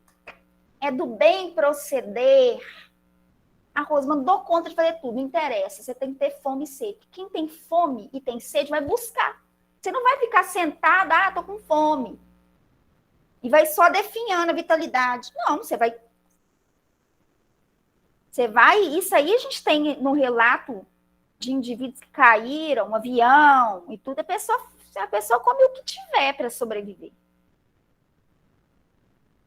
É do bem proceder. A Rosma não dou conta de fazer tudo, não interessa. Você tem que ter fome e sede. Quem tem fome e tem sede vai buscar. Você não vai ficar sentada, tô com fome. E vai só definhando a vitalidade. Não, você vai, isso aí a gente tem no relato de indivíduos que caíram, um avião e tudo, a pessoa come o que tiver para sobreviver.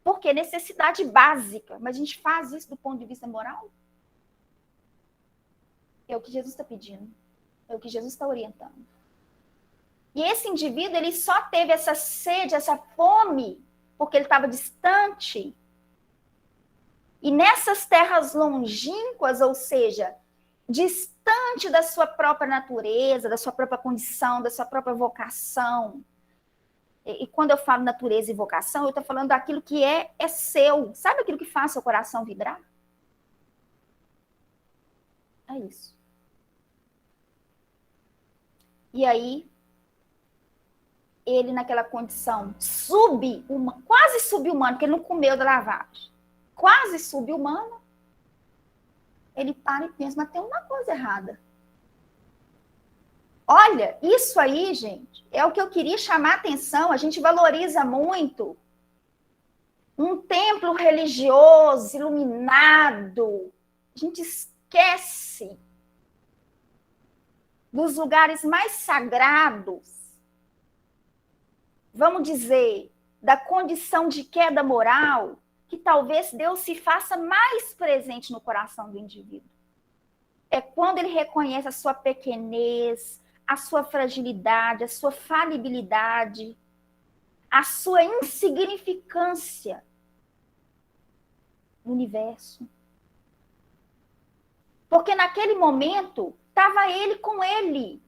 Porque é necessidade básica, mas a gente faz isso do ponto de vista moral? É o que Jesus está pedindo, é o que Jesus está orientando. E esse indivíduo, ele só teve essa sede, essa fome, porque ele estava distante. E nessas terras longínquas, ou seja, distante da sua própria natureza, da sua própria condição, da sua própria vocação. E quando eu falo natureza e vocação, eu estou falando daquilo que é seu. Sabe aquilo que faz seu coração vibrar? É isso. E aí, ele naquela condição quase sub-humana, porque ele não comeu da lavagem, quase sub-humana, ele para e pensa, mas tem uma coisa errada. Olha, isso aí, gente, é o que eu queria chamar a atenção. A gente valoriza muito um templo religioso, iluminado. A gente esquece dos lugares mais sagrados, vamos dizer, da condição de queda moral, que talvez Deus se faça mais presente no coração do indivíduo. É quando ele reconhece a sua pequenez, a sua fragilidade, a sua falibilidade, a sua insignificância no universo. Porque naquele momento, estava ele com ele.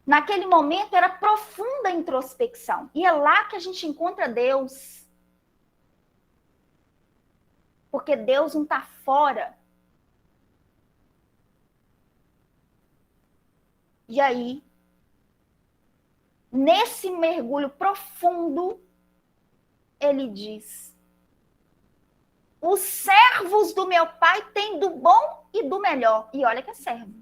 Naquele momento era profunda introspecção. E é lá que a gente encontra Deus. Porque Deus não está fora. E aí, nesse mergulho profundo, ele diz: os servos do meu pai têm do bom e do melhor. E olha que é servo.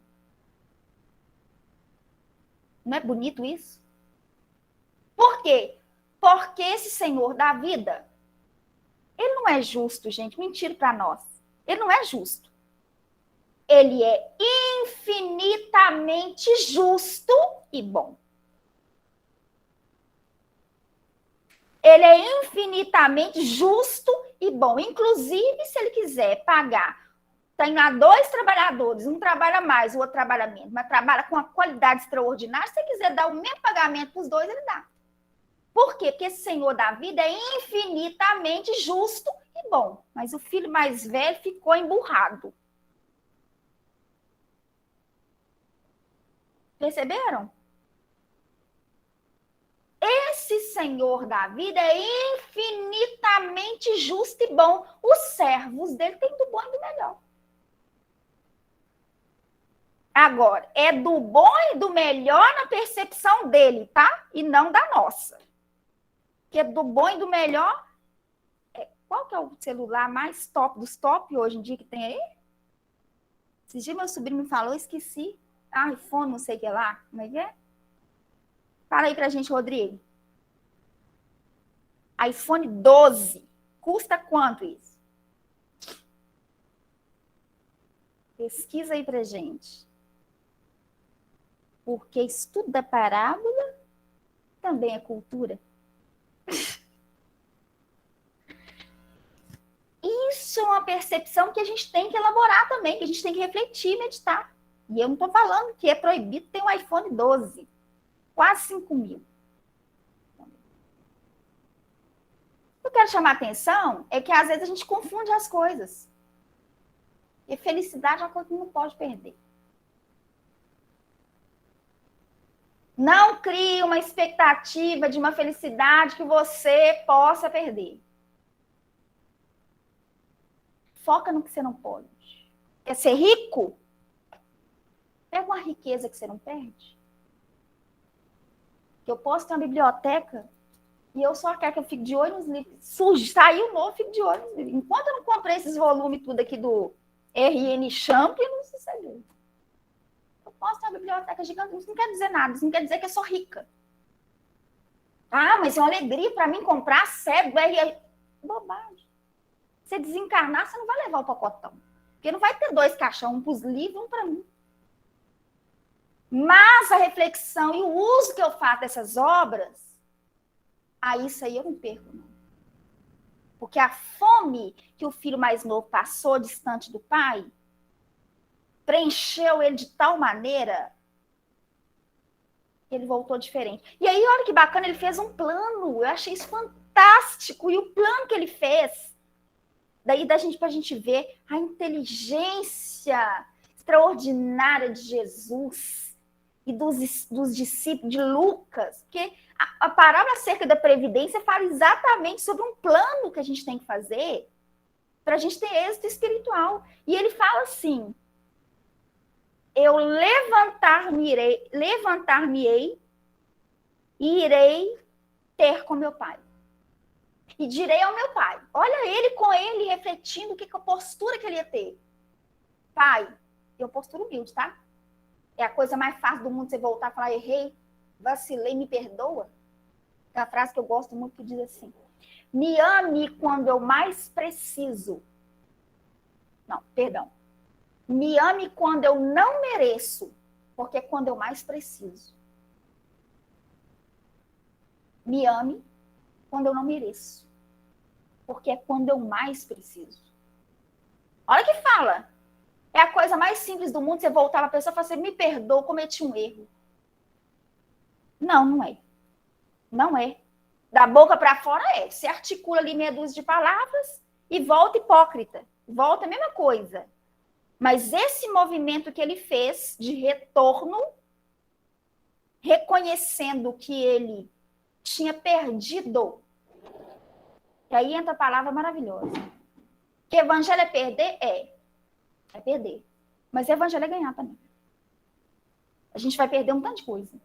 Não é bonito isso? Por quê? Porque esse Senhor da vida, ele não é justo, gente. Mentira para nós. Ele não é justo. Ele é infinitamente justo e bom. Ele é infinitamente justo e bom. Inclusive, se ele quiser pagar, tem lá 2 trabalhadores, um trabalha mais, o outro trabalha menos, mas trabalha com uma qualidade extraordinária, se ele quiser dar o mesmo pagamento para os 2, ele dá. Por quê? Porque esse Senhor da vida é infinitamente justo e bom. Mas o filho mais velho ficou emburrado. Perceberam? Esse Senhor da vida é infinitamente justo e bom. Os servos dele têm do bom e do melhor. Agora, é do bom e do melhor na percepção dele, tá? E não da nossa. Porque do bom e do melhor, qual que é o celular mais top dos top hoje em dia que tem aí? Esse dia meu sobrinho me falou, esqueci. iPhone, não sei o que lá. Como é que é? Fala aí pra gente, Rodrigo. iPhone 12. Custa quanto isso? Pesquisa aí pra gente. Porque estudo da parábola também é cultura. Isso é uma percepção que a gente tem que elaborar também, que a gente tem que refletir, meditar. E eu não estou falando que é proibido ter um iPhone 12. Quase 5 mil. O que eu quero chamar a atenção é que às vezes a gente confunde as coisas. E felicidade é uma coisa que não pode perder. Não crie uma expectativa de uma felicidade que você possa perder. Foca no que você não pode. Quer ser rico? Pega uma riqueza que você não perde. Que eu posso ter uma biblioteca e eu só quero que eu fique de olho nos livros. Surge, saiu novo, eu fico de olho nos livros. Enquanto eu não comprei esses volumes tudo aqui do R.N. Champion, não sucedeu. Eu posso ter uma biblioteca gigante, isso não quer dizer nada, isso não quer dizer que eu sou rica. Ah, mas é uma alegria para mim comprar sério, R.N. Bobagem. Se desencarnar, você não vai levar o pacotão. Porque não vai ter 2 caixão, um para os livros, um para mim. Mas a reflexão e o uso que eu faço dessas obras, isso aí eu não perco, não. Porque a fome que o filho mais novo passou distante do pai, preencheu ele de tal maneira que ele voltou diferente. E aí, olha que bacana, ele fez um plano. Eu achei isso fantástico. E o plano que ele fez, daí pra gente ver a inteligência extraordinária de Jesus e dos discípulos de Lucas, porque a parábola acerca da previdência fala exatamente sobre um plano que a gente tem que fazer para a gente ter êxito espiritual. E ele fala assim: eu levantar-me-ei e irei ter com meu pai. E direi ao meu pai. Olha ele com ele refletindo a postura que ele ia ter. Pai, eu postura humilde, tá? É a coisa mais fácil do mundo você voltar e falar: errei, vacilei, me perdoa. É uma frase que eu gosto muito que diz assim: me ame quando eu mais preciso. Não, perdão. Me ame quando eu não mereço, porque é quando eu mais preciso. Me ame quando eu não mereço, porque é quando eu mais preciso. Olha que fala. É a coisa mais simples do mundo você voltar para a pessoa e falar assim: me perdoa, cometi um erro. Não, não é. Não é. Da boca para fora é. Você articula ali meia dúzia de palavras e volta hipócrita. Volta a mesma coisa. Mas esse movimento que ele fez de retorno, reconhecendo que ele tinha perdido, e aí entra a palavra maravilhosa: Que evangelho é perder? É perder. Mas evangelho é ganhar também. A gente vai perder um tanto de coisa.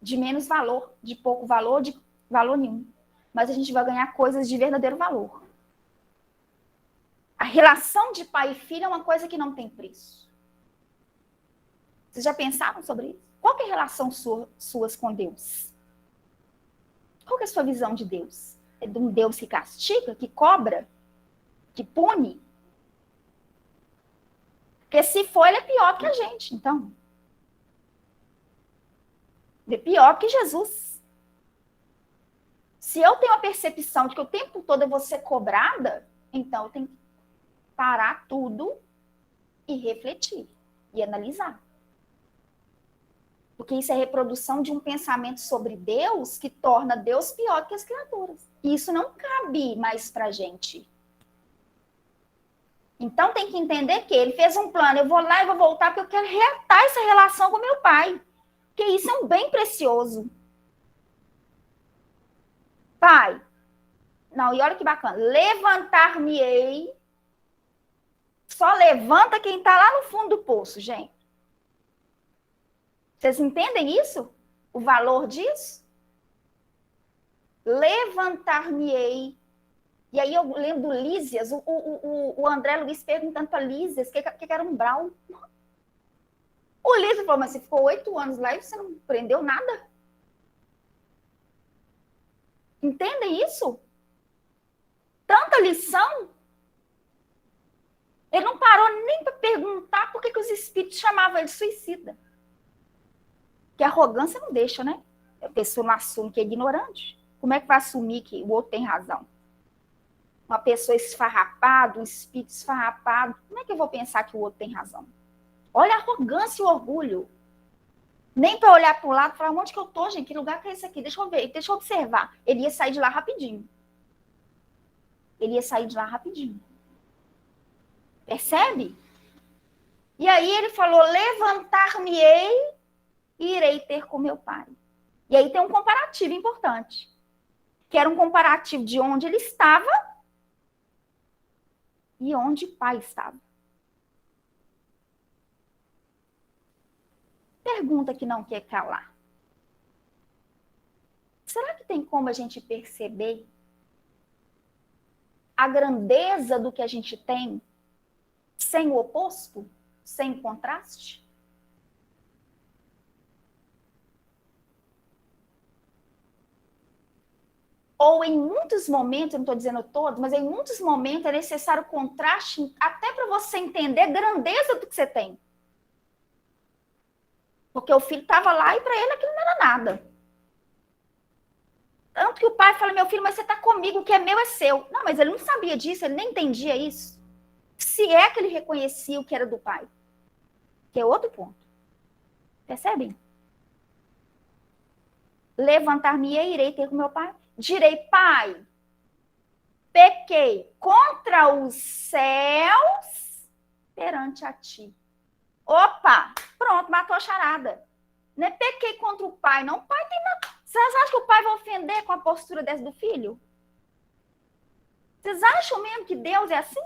De menos valor, de pouco valor, de valor nenhum. Mas a gente vai ganhar coisas de verdadeiro valor. A relação de pai e filho é uma coisa que não tem preço. Vocês já pensaram sobre isso? Qual que é a relação suas com Deus? Qual que é a sua visão de Deus? É de um Deus que castiga, que cobra, que pune? Porque se for, ele é pior que a gente, então. Ele é pior que Jesus. Se eu tenho a percepção de que o tempo todo eu vou ser cobrada, então eu tenho que parar tudo e refletir e analisar. Porque isso é reprodução de um pensamento sobre Deus que torna Deus pior que as criaturas. E isso não cabe mais pra gente. Então tem que entender que ele fez um plano, eu vou lá e vou voltar porque eu quero reatar essa relação com meu pai. Porque isso é um bem precioso. Pai, não, e olha que bacana, levantar-me-ei, só levanta quem está lá no fundo do poço, gente. Vocês entendem isso? O valor disso? Levantar-me-ei. E aí eu lembro do Lísias, o André Luiz perguntando para Lísias o que era umbral. O Lísias falou, mas você ficou 8 anos lá e você não aprendeu nada? Entendem isso? Tanta lição. Ele não parou nem para perguntar por que os espíritos chamavam ele de suicida. Que a arrogância não deixa, né? A pessoa não assume que é ignorante. Como é que vai assumir que o outro tem razão? Uma pessoa esfarrapada, um espírito esfarrapado, como é que eu vou pensar que o outro tem razão? Olha a arrogância e o orgulho. Nem para olhar para o lado e falar, onde que eu tô, gente? Que lugar que é esse aqui? Deixa eu ver, deixa eu observar. Ele ia sair de lá rapidinho. Ele ia sair de lá rapidinho. Percebe? E aí ele falou, levantar-me-ei e irei ter com meu pai. E aí tem um comparativo importante. Que era um comparativo de onde ele estava e onde o pai estava. Pergunta que não quer calar. Será que tem como a gente perceber a grandeza do que a gente tem sem o oposto, sem o contraste? Ou em muitos momentos, eu não estou dizendo todos, mas em muitos momentos é necessário contraste até para você entender a grandeza do que você tem. Porque o filho estava lá e para ele aquilo não era nada. Tanto que o pai fala, meu filho, mas você está comigo, o que é meu é seu. Não, mas ele não sabia disso, ele nem entendia isso. Se é que ele reconhecia o que era do pai. Que é outro ponto. Percebem? Levantar-me e irei ter com meu pai. Direi, pai, pequei contra os céus perante a ti. Opa, pronto, matou a charada. Não é pequei contra o pai, não. O pai tem nada. Vocês acham que o pai vai ofender com a postura dessa do filho? Vocês acham mesmo que Deus é assim?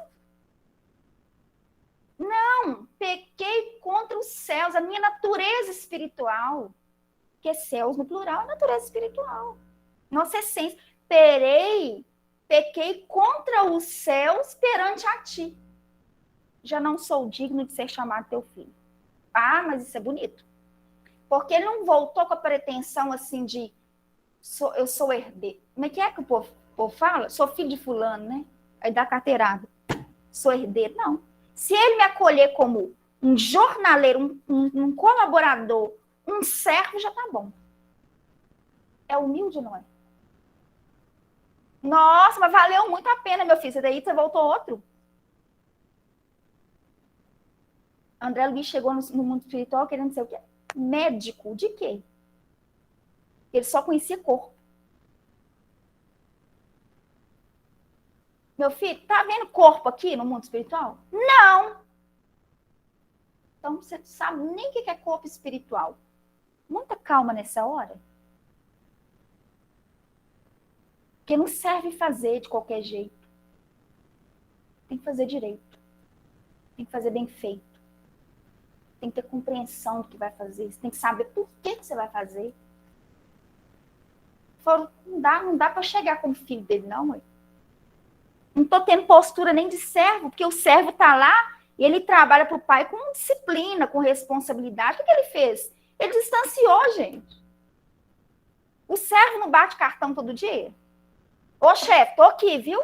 Não, pequei contra os céus, a minha natureza espiritual. Que é céus no plural, natureza espiritual. Nossa essência. Pequei contra os céus perante a ti. Já não sou digno de ser chamado teu filho. Ah, mas isso é bonito. Porque ele não voltou com a pretensão assim de eu sou herdeiro. Como é que o povo fala? Sou filho de fulano, né? Aí dá carteirada. Sou herdeiro. Não. Se ele me acolher como um jornaleiro, um colaborador, um servo, já tá bom. É humilde, não é? Nossa, mas valeu muito a pena, meu filho. Daí você voltou outro. André Luiz chegou no mundo espiritual querendo ser o quê? Médico de quê? Ele só conhecia corpo. Meu filho, tá vendo corpo aqui no mundo espiritual? Não! Então você não sabe nem o que é corpo espiritual. Muita calma nessa hora. Porque não serve fazer de qualquer jeito. Tem que fazer direito. Tem que fazer bem feito. Tem que ter compreensão do que vai fazer. Você tem que saber por que você vai fazer. Não dá para chegar como filho dele, não, mãe. Não estou tendo postura nem de servo, porque o servo está lá e ele trabalha para o pai com disciplina, com responsabilidade. O que ele fez? Ele distanciou, gente. O servo não bate cartão todo dia? Ô, chefe, tô aqui, viu?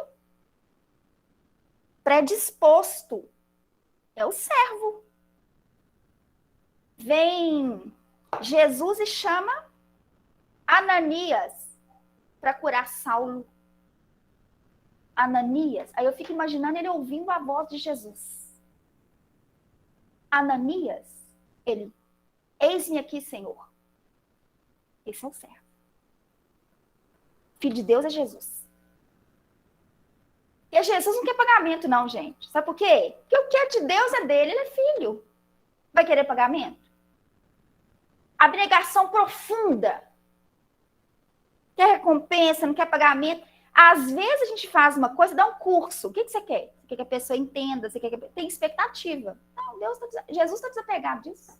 Predisposto. É o servo. Vem Jesus e chama Ananias para curar Saulo. Ananias. Aí eu fico imaginando ele ouvindo a voz de Jesus. Ananias, ele, eis-me aqui, Senhor. Esse é o servo. Filho de Deus é Jesus. E Jesus não quer pagamento, não, gente. Sabe por quê? Porque o que é de Deus é dele, ele é filho. Vai querer pagamento? Abnegação profunda. Quer recompensa, não quer pagamento. Às vezes a gente faz uma coisa, dá um curso. O que você quer? Você quer que a pessoa entenda? Você quer que... Tem expectativa. Não, Jesus está desapegado disso.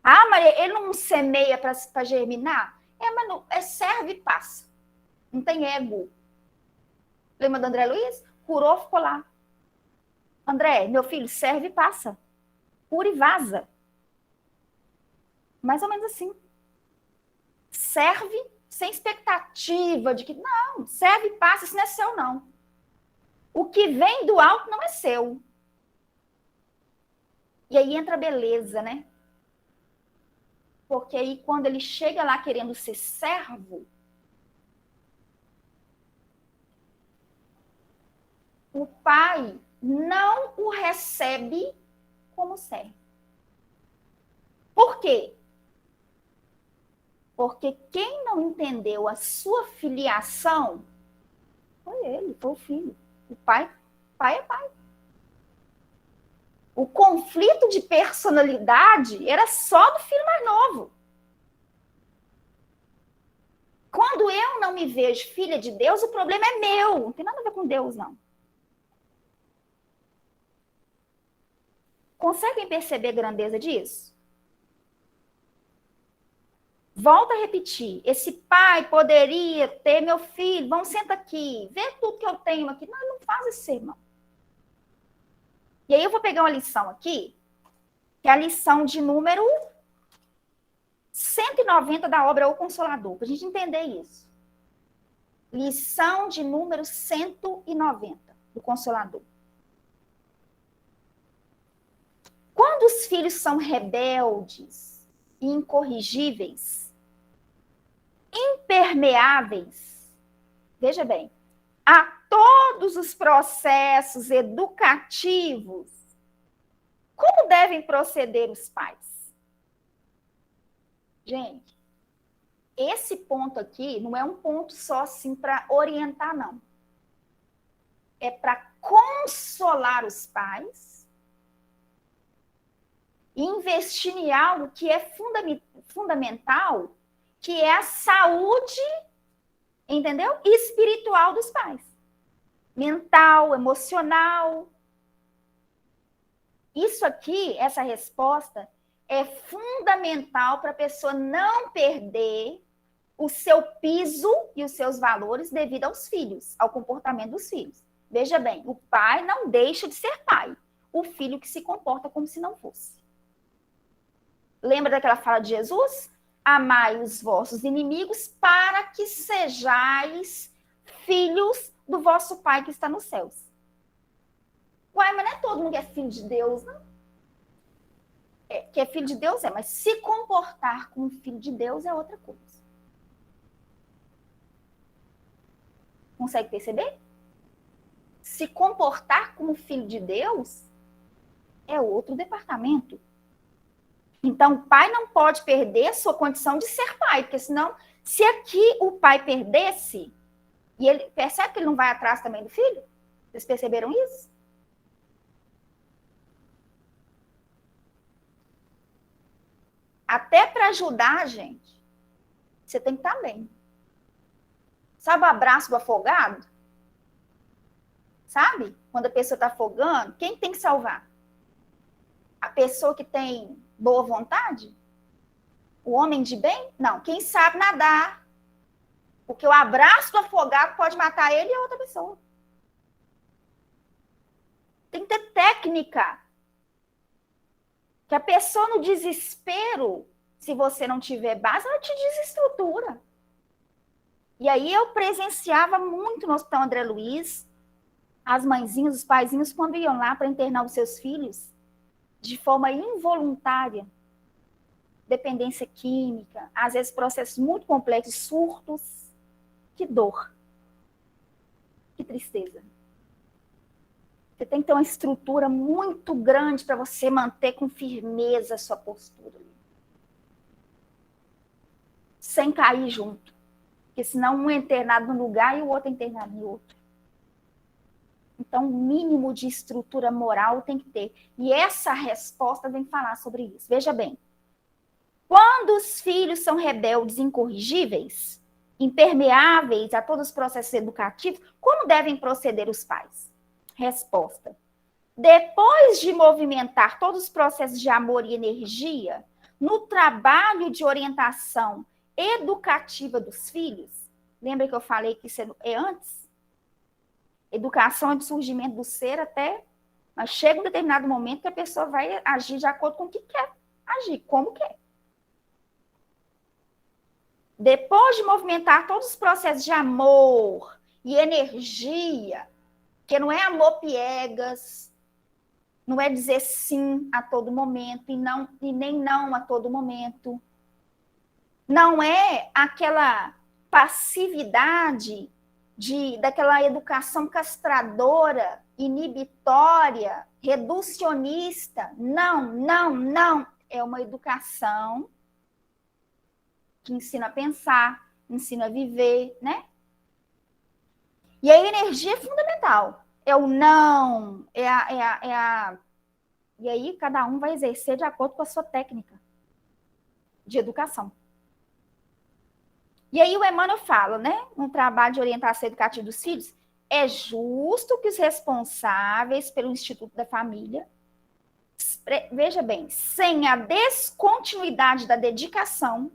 Ah, Maria, ele não semeia para germinar? Mas não, serve e passa. Não tem ego. Lembra do André Luiz? Curou, ficou lá. André, meu filho, serve e passa. Cura e vaza. Mais ou menos assim. Serve sem expectativa de que... Não, serve e passa, isso não é seu, não. O que vem do alto não é seu. E aí entra a beleza, né? Porque aí quando ele chega lá querendo ser servo, o pai não o recebe como servo. Por quê? Porque quem não entendeu a sua filiação foi ele, foi o filho. O pai é pai. O conflito de personalidade era só do filho mais novo. Quando eu não me vejo filha de Deus, o problema é meu. Não tem nada a ver com Deus, não. Conseguem perceber a grandeza disso? Volto a repetir. Esse pai poderia ter meu filho. Vamos, senta aqui. Vê tudo que eu tenho aqui. Não, não faz isso, irmão. E aí eu vou pegar uma lição aqui, que é a lição de número 190 da obra O Consolador, para a gente entender isso. Lição de número 190 do Consolador. Quando os filhos são rebeldes e incorrigíveis, impermeáveis, veja bem, a todos os processos educativos, como devem proceder os pais? Gente, esse ponto aqui não é um ponto só assim para orientar, não. É para consolar os pais e investir em algo que é fundamental, que é a saúde, entendeu? Espiritual dos pais. Mental, emocional. Isso aqui, essa resposta, é fundamental para a pessoa não perder o seu piso e os seus valores devido aos filhos, ao comportamento dos filhos. Veja bem, o pai não deixa de ser pai. O filho que se comporta como se não fosse. Lembra daquela fala de Jesus? Amai os vossos inimigos para que sejais filhos do vosso Pai que está nos céus. Uai, mas não é todo mundo que é filho de Deus, não? Que é filho de Deus mas se comportar como filho de Deus é outra coisa. Consegue perceber? Se comportar como filho de Deus é outro departamento. Então, o pai não pode perder a sua condição de ser pai, porque senão, se aqui o pai perdesse, e ele percebe que ele não vai atrás também do filho? Vocês perceberam isso? Até para ajudar a gente, você tem que estar bem. Sabe o abraço do afogado? Sabe? quando a pessoa está afogando, quem tem que salvar? A pessoa que tem boa vontade? O homem de bem? Não, quem sabe nadar. Porque o abraço do afogado pode matar ele e a outra pessoa. Tem que ter técnica. Que a pessoa no desespero, se você não tiver base, ela te desestrutura. E aí eu presenciava muito no Hospital André Luiz, as mãezinhas, os paizinhos, quando iam lá para internar os seus filhos, de forma involuntária, dependência química, às vezes processos muito complexos, surtos. Que dor. Que tristeza. Você tem que ter uma estrutura muito grande para você manter com firmeza a sua postura. Sem cair junto. Porque senão um é internado num lugar e o outro é internado em outro. Então, o mínimo de estrutura moral tem que ter. E essa resposta vem falar sobre isso. Veja bem. Quando os filhos são rebeldes incorrigíveis, impermeáveis a todos os processos educativos, como devem proceder os pais? Resposta. Depois de movimentar todos os processos de amor e energia no trabalho de orientação educativa dos filhos, lembra que eu falei que isso é antes? Educação é do surgimento do ser até, mas chega um determinado momento que a pessoa vai agir de acordo com o que quer agir, como quer. Depois de movimentar todos os processos de amor e energia, que não é amor piegas, não é dizer sim a todo momento e nem não a todo momento. Não é aquela passividade daquela educação castradora, inibitória, reducionista. Não, não, não. É uma educação que ensina a pensar, ensina a viver, né? E a energia é fundamental. É o não, E aí cada um vai exercer de acordo com a sua técnica de educação. E aí o Emmanuel fala, né? Um trabalho de orientação educativa dos filhos, é justo que os responsáveis pelo Instituto da Família, veja bem, sem a descontinuidade da dedicação,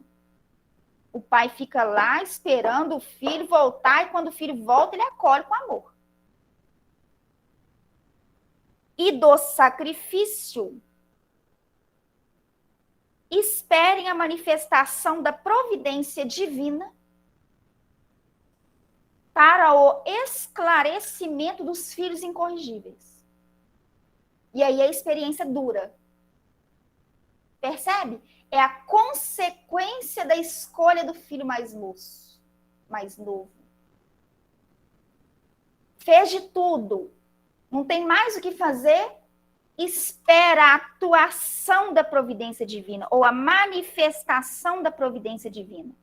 o pai fica lá esperando o filho voltar e quando o filho volta, ele acolhe com amor. E do sacrifício, esperem a manifestação da providência divina para o esclarecimento dos filhos incorrigíveis. E aí a experiência dura. Percebe? É a consequência da escolha do filho mais moço, mais novo. Fez de tudo. Não tem mais o que fazer. Espera a atuação da providência divina, ou a manifestação da providência divina.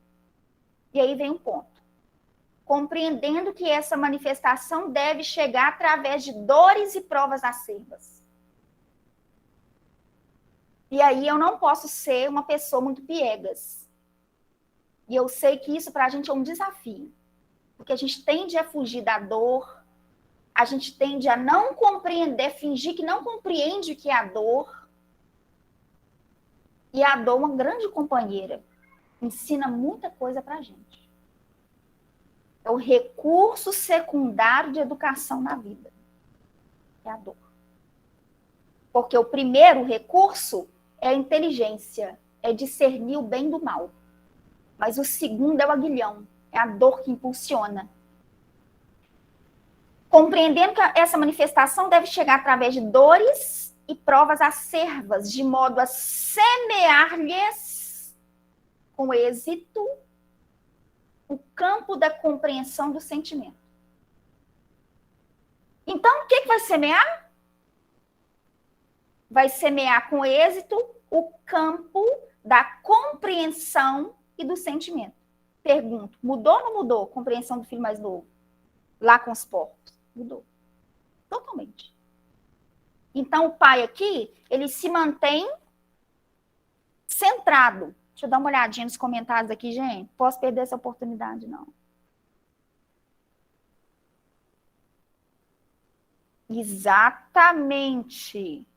E aí vem um ponto. Compreendendo que essa manifestação deve chegar através de dores e provas acerbas. E aí eu não posso ser uma pessoa muito piegas. E eu sei que isso para a gente é um desafio. Porque a gente tende a fugir da dor, a gente tende a não compreender, fingir que não compreende o que é a dor. E a dor é uma grande companheira. Ensina muita coisa para a gente. É o recurso secundário de educação na vida. É a dor. Porque o primeiro recurso é a inteligência, é discernir o bem do mal. Mas o segundo é o aguilhão, é a dor que impulsiona. Compreendendo que essa manifestação deve chegar através de dores e provas acerbas, de modo a semear-lhes com êxito o campo da compreensão do sentimento. Então, o que vai semear? Vai semear com êxito o campo da compreensão e do sentimento. Pergunto, mudou ou não mudou a compreensão do filho mais novo? Lá com os porcos. Mudou. Totalmente. Então, o pai aqui, ele se mantém centrado. Deixa eu dar uma olhadinha nos comentários aqui, gente. Posso perder essa oportunidade, não. Exatamente.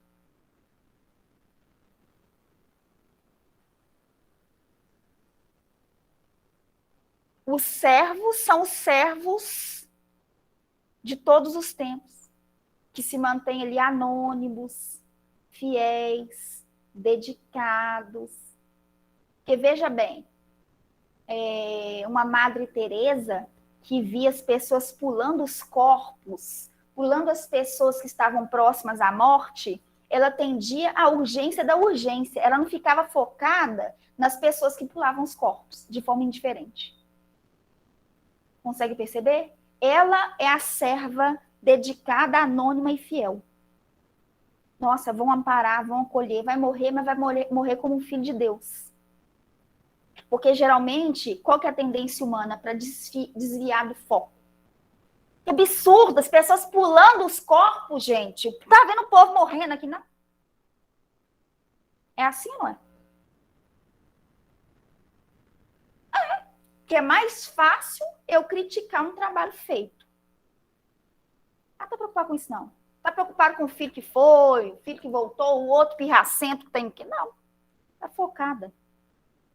Os servos são os servos de todos os tempos, que se mantêm ali anônimos, fiéis, dedicados. Porque veja bem, uma Madre Teresa que via as pessoas pulando os corpos, pulando as pessoas que estavam próximas à morte, ela atendia à urgência da urgência. Ela não ficava focada nas pessoas que pulavam os corpos de forma indiferente. Consegue perceber? Ela é a serva dedicada, anônima e fiel. Nossa, vão amparar, vão acolher, vai morrer, mas vai morrer como um filho de Deus. Porque, geralmente, qual que é a tendência humana para desviar do foco? Que absurdo, as pessoas pulando os corpos, gente. Tá vendo o povo morrendo aqui, não? É assim, não é? Que é mais fácil eu criticar um trabalho feito. Ah, tá preocupado com isso, não. Tá preocupado com o filho que foi, o filho que voltou, o outro pirracento que tem que... Não, tá focada.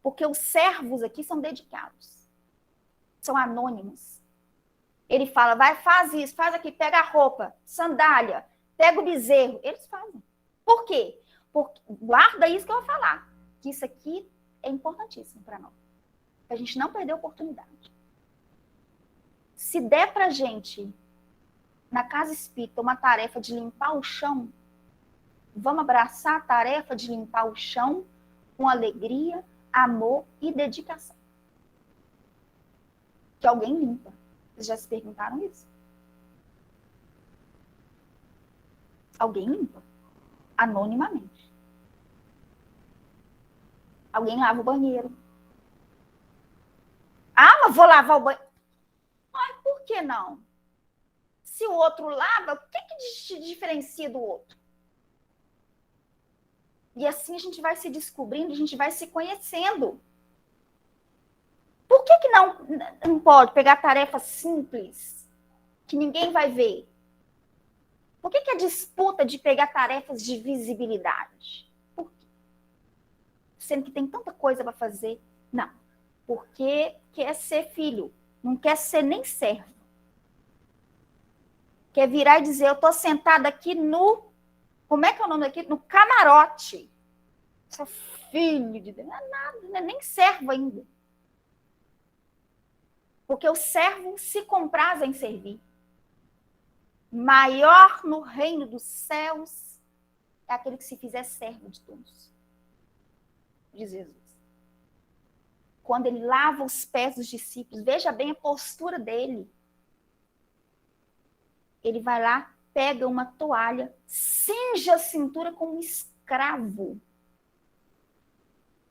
Porque os servos aqui são dedicados. São anônimos. Ele fala, vai, faz isso, faz aqui, pega a roupa, sandália, pega o bezerro. Eles fazem. Por quê? Porque, guarda isso que eu vou falar. Que isso aqui é importantíssimo para nós. Para a gente não perder a oportunidade. Se der para a gente, na casa espírita, uma tarefa de limpar o chão, vamos abraçar a tarefa de limpar o chão com alegria, amor e dedicação. Que alguém limpa. Vocês já se perguntaram isso? Alguém limpa. Anonimamente. Alguém lava o banheiro. Ah, mas vou lavar o banheiro. Mas por que não? Se o outro lava, o que te diferencia do outro? E assim a gente vai se descobrindo, a gente vai se conhecendo. Por que não pode pegar tarefa simples, que ninguém vai ver? Por que a disputa de pegar tarefas de visibilidade? Por quê? Sendo que tem tanta coisa para fazer. Não. Porque quer ser filho, não quer ser nem servo. Quer virar e dizer, eu estou sentada aqui no... Como é que é o nome daqui? No camarote. Sou filho de Deus. Não é nada, não é nem servo ainda. Porque o servo se compraz em servir. Maior no reino dos céus é aquele que se fizer servo de todos. Diz Jesus. Quando ele lava os pés dos discípulos, veja bem a postura dele. Ele vai lá, pega uma toalha, cinge a cintura como um escravo.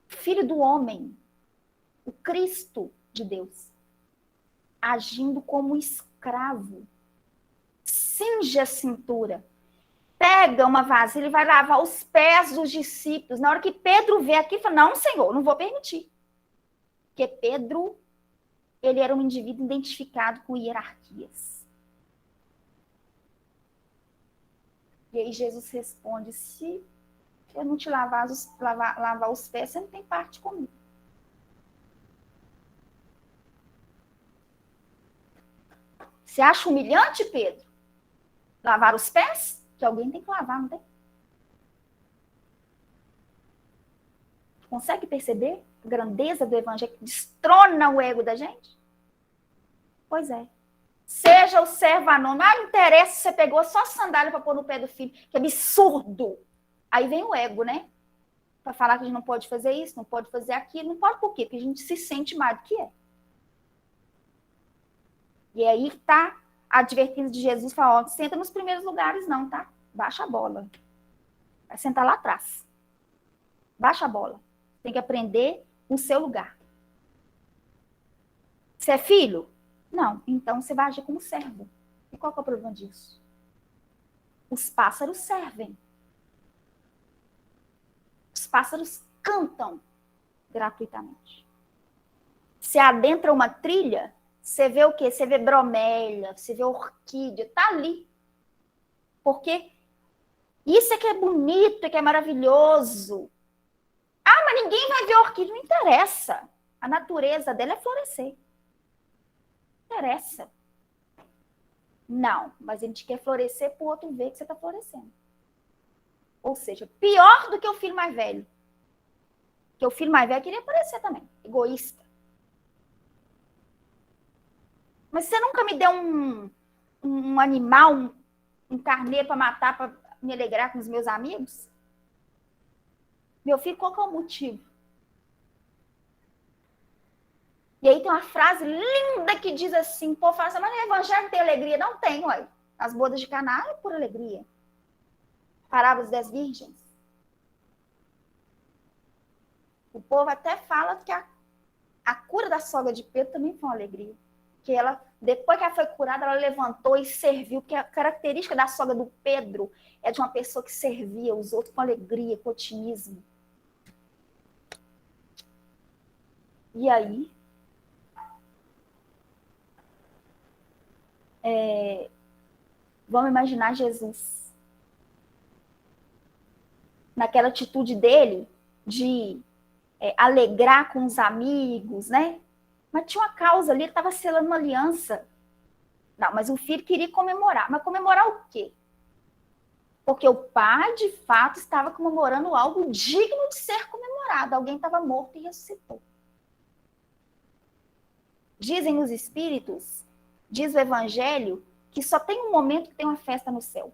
Filho do homem, o Cristo de Deus, agindo como escravo. Cinge a cintura. Pega uma vasilha e vai lavar os pés dos discípulos. Na hora que Pedro vê aqui, ele fala, não, Senhor, não vou permitir. Porque Pedro, ele era um indivíduo identificado com hierarquias. E aí Jesus responde, se eu não te lavar os pés, você não tem parte comigo. Você acha humilhante, Pedro? Lavar os pés? Que alguém tem que lavar, não tem? Consegue perceber a grandeza do evangelho que destrona o ego da gente? Pois é. Seja o servo anônimo. Ah, não interessa se você pegou só sandália para pôr no pé do filho. Que absurdo. Aí vem o ego, né? Para falar que a gente não pode fazer isso, não pode fazer aquilo. Não pode por quê? Porque a gente se sente mais do que é. E aí tá a advertência de Jesus, fala, ó, senta nos primeiros lugares não, tá? Baixa a bola. Vai sentar lá atrás. Baixa a bola. Tem que aprender o seu lugar. Você é filho? Não. Então você vai agir como servo. E qual que é o problema disso? Os pássaros servem. Os pássaros cantam gratuitamente. Você adentra uma trilha, você vê o quê? Você vê bromélia, você vê orquídea, tá ali. Porque isso é que é bonito, é que é maravilhoso. Ah, mas ninguém vai ver a orquídea, não interessa. A natureza dela é florescer. Não interessa. Não, mas a gente quer florescer para o outro ver que você está florescendo. Ou seja, pior do que o filho mais velho. Porque o filho mais velho queria aparecer também, egoísta. Mas você nunca me deu um animal, um carneiro para matar, para me alegrar com os meus amigos? Meu filho, qual que é o motivo? E aí tem uma frase linda que diz assim, pô, fala assim, mas no evangelho tem alegria? Não tem, ué. As bodas de Caná é por alegria. Parábolas das virgens. O povo até fala que a cura da sogra de Pedro também foi uma alegria. Que ela, depois que ela foi curada, ela levantou e serviu. Porque a característica da sogra do Pedro é de uma pessoa que servia os outros com alegria, com otimismo. E aí, vamos imaginar Jesus. Naquela atitude dele de alegrar com os amigos, né? Mas tinha uma causa ali, ele estava selando uma aliança. Não, mas o filho queria comemorar. Mas comemorar o quê? Porque o pai, de fato, estava comemorando algo digno de ser comemorado. Alguém estava morto e ressuscitou. Dizem os espíritos, diz o evangelho, que só tem um momento que tem uma festa no céu.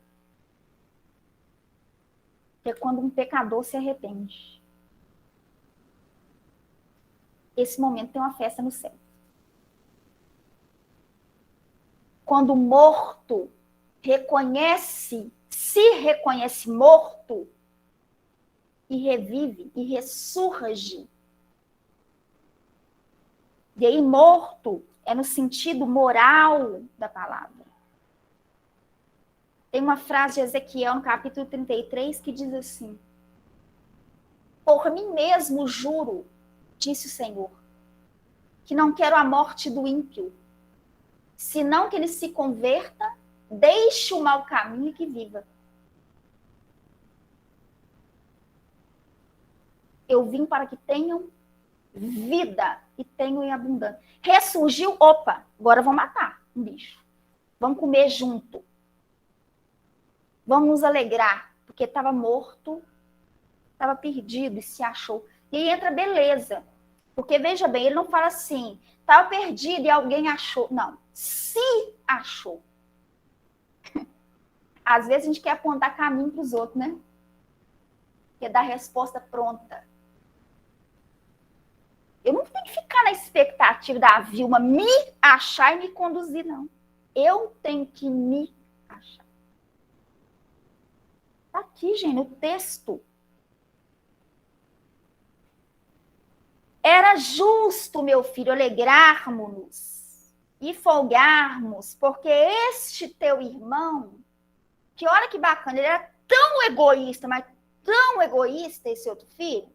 Que é quando um pecador se arrepende. Esse momento tem uma festa no céu. Quando o morto se reconhece morto e revive e ressurge. E aí, morto é no sentido moral da palavra. Tem uma frase de Ezequiel no capítulo 33 que diz assim: por mim mesmo juro, disse o Senhor, que não quero a morte do ímpio, senão que ele se converta, deixe o mau caminho e que viva. Eu vim para que tenham vida e tenham em abundância. Ressurgiu, opa, agora vão matar um bicho. Vamos comer junto. Vamos nos alegrar, porque estava morto, estava perdido e se achou. E aí entra beleza. Porque, veja bem, ele não fala assim, estava perdido e alguém achou. Não, se achou. Às vezes a gente quer apontar caminho para os outros, né? Quer dar resposta pronta. Eu não tenho que ficar na expectativa da Vilma me achar e me conduzir, não. Eu tenho que me achar. Está aqui, gente, no texto. Era justo, meu filho, alegrarmos-nos e folgarmos, porque este teu irmão, que olha que bacana, ele era tão egoísta, mas tão egoísta, esse outro filho,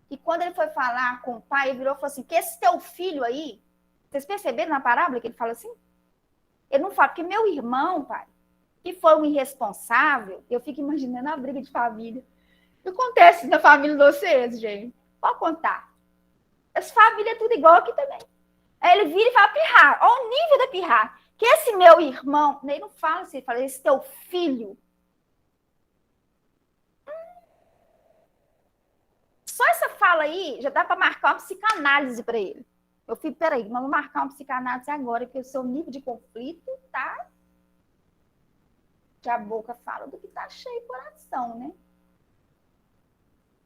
que quando ele foi falar com o pai, ele virou e falou assim, que esse teu filho aí, vocês perceberam na parábola que ele fala assim? Ele não fala, porque meu irmão, pai, que foi um irresponsável, eu fico imaginando a briga de família. O que acontece na família de vocês, gente? Pode contar. As famílias é tudo igual aqui também. Aí ele vira e fala pirrar. Olha o nível da pirrar. Que esse meu irmão, ele não fala assim, ele fala, esse teu filho. Só essa fala aí já dá para marcar uma psicanálise para ele. Eu fico, peraí, nós vamos marcar uma psicanálise agora, porque o seu nível de conflito tá. Que a boca fala do que tá cheio o coração, né?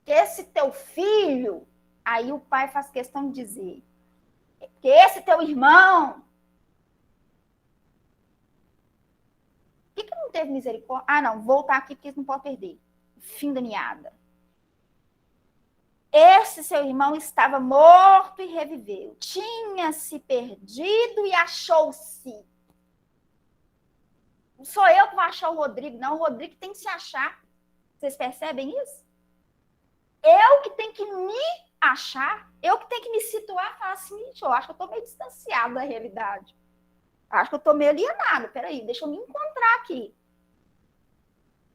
Que esse teu filho, aí o pai faz questão de dizer, que esse teu irmão. Por que não teve misericórdia? Ah, não, voltar aqui porque não pode perder. Fim da meada. Esse seu irmão estava morto e reviveu. Tinha se perdido e achou-se. Não sou eu que vou achar o Rodrigo, não. O Rodrigo tem que se achar. Vocês percebem isso? Eu que tenho que me achar. Eu que tenho que me situar e falar assim, gente, eu acho que eu estou meio distanciado da realidade. Acho que eu estou meio alienado. Peraí, deixa eu me encontrar aqui.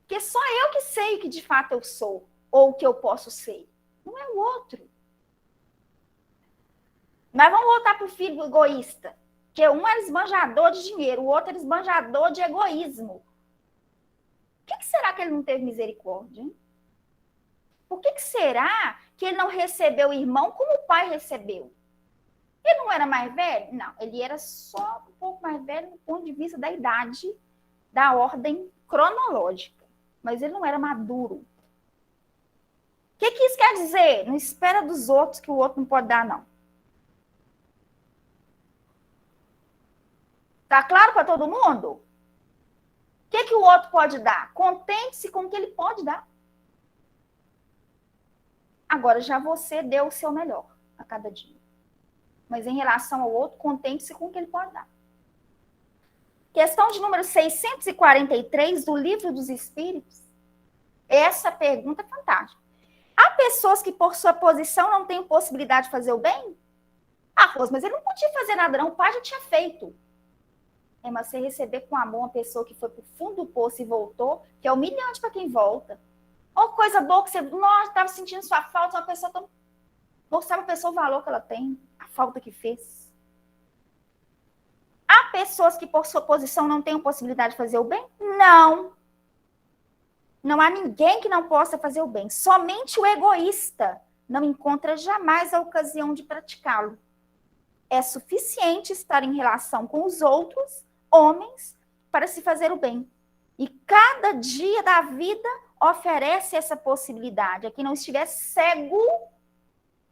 Porque só eu que sei o que de fato eu sou, ou o que eu posso ser. Não é o outro. Mas vamos voltar para o filho egoísta. Que um era esbanjador de dinheiro, o outro era esbanjador de egoísmo. Por que será que ele não teve misericórdia? Hein? Por que será que ele não recebeu o irmão como o pai recebeu? Ele não era mais velho? Não, ele era só um pouco mais velho do ponto de vista da idade, da ordem cronológica. Mas ele não era maduro. O que isso quer dizer? Não espera dos outros que o outro não pode dar, não. Tá claro para todo mundo? O que o outro pode dar? Contente-se com o que ele pode dar. Agora, já você deu o seu melhor a cada dia. Mas em relação ao outro, contente-se com o que ele pode dar. Questão de número 643 do Livro dos Espíritos. Essa pergunta é fantástica. Há pessoas que, por sua posição, não têm possibilidade de fazer o bem? Ah, Rosa, mas ele não podia fazer nada, não. O pai já tinha feito. Mas você receber com amor uma pessoa que foi para o fundo do poço e voltou, que é humilhante para quem volta. Ou coisa boa que você, nossa, estava sentindo sua falta, uma pessoa tão... Mostrar para a pessoa o valor que ela tem, a falta que fez. Há pessoas que, por sua posição, não têm possibilidade de fazer o bem? Não. Não há ninguém que não possa fazer o bem. Somente o egoísta não encontra jamais a ocasião de praticá-lo. É suficiente estar em relação com os outros, homens, para se fazer o bem. E cada dia da vida oferece essa possibilidade a quem não estiver cego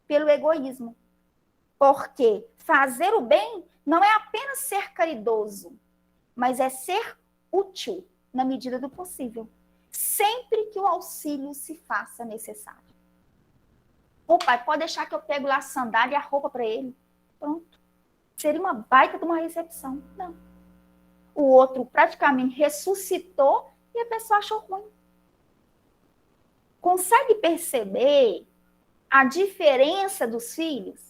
pelo egoísmo. Porque fazer o bem não é apenas ser caridoso, mas é ser útil na medida do possível, sempre que o auxílio se faça necessário. Ô pai, pode deixar que eu pego lá a sandália e a roupa para ele. Pronto. Seria uma baita de uma recepção. Não. O outro praticamente ressuscitou e a pessoa achou ruim. Consegue perceber a diferença dos filhos?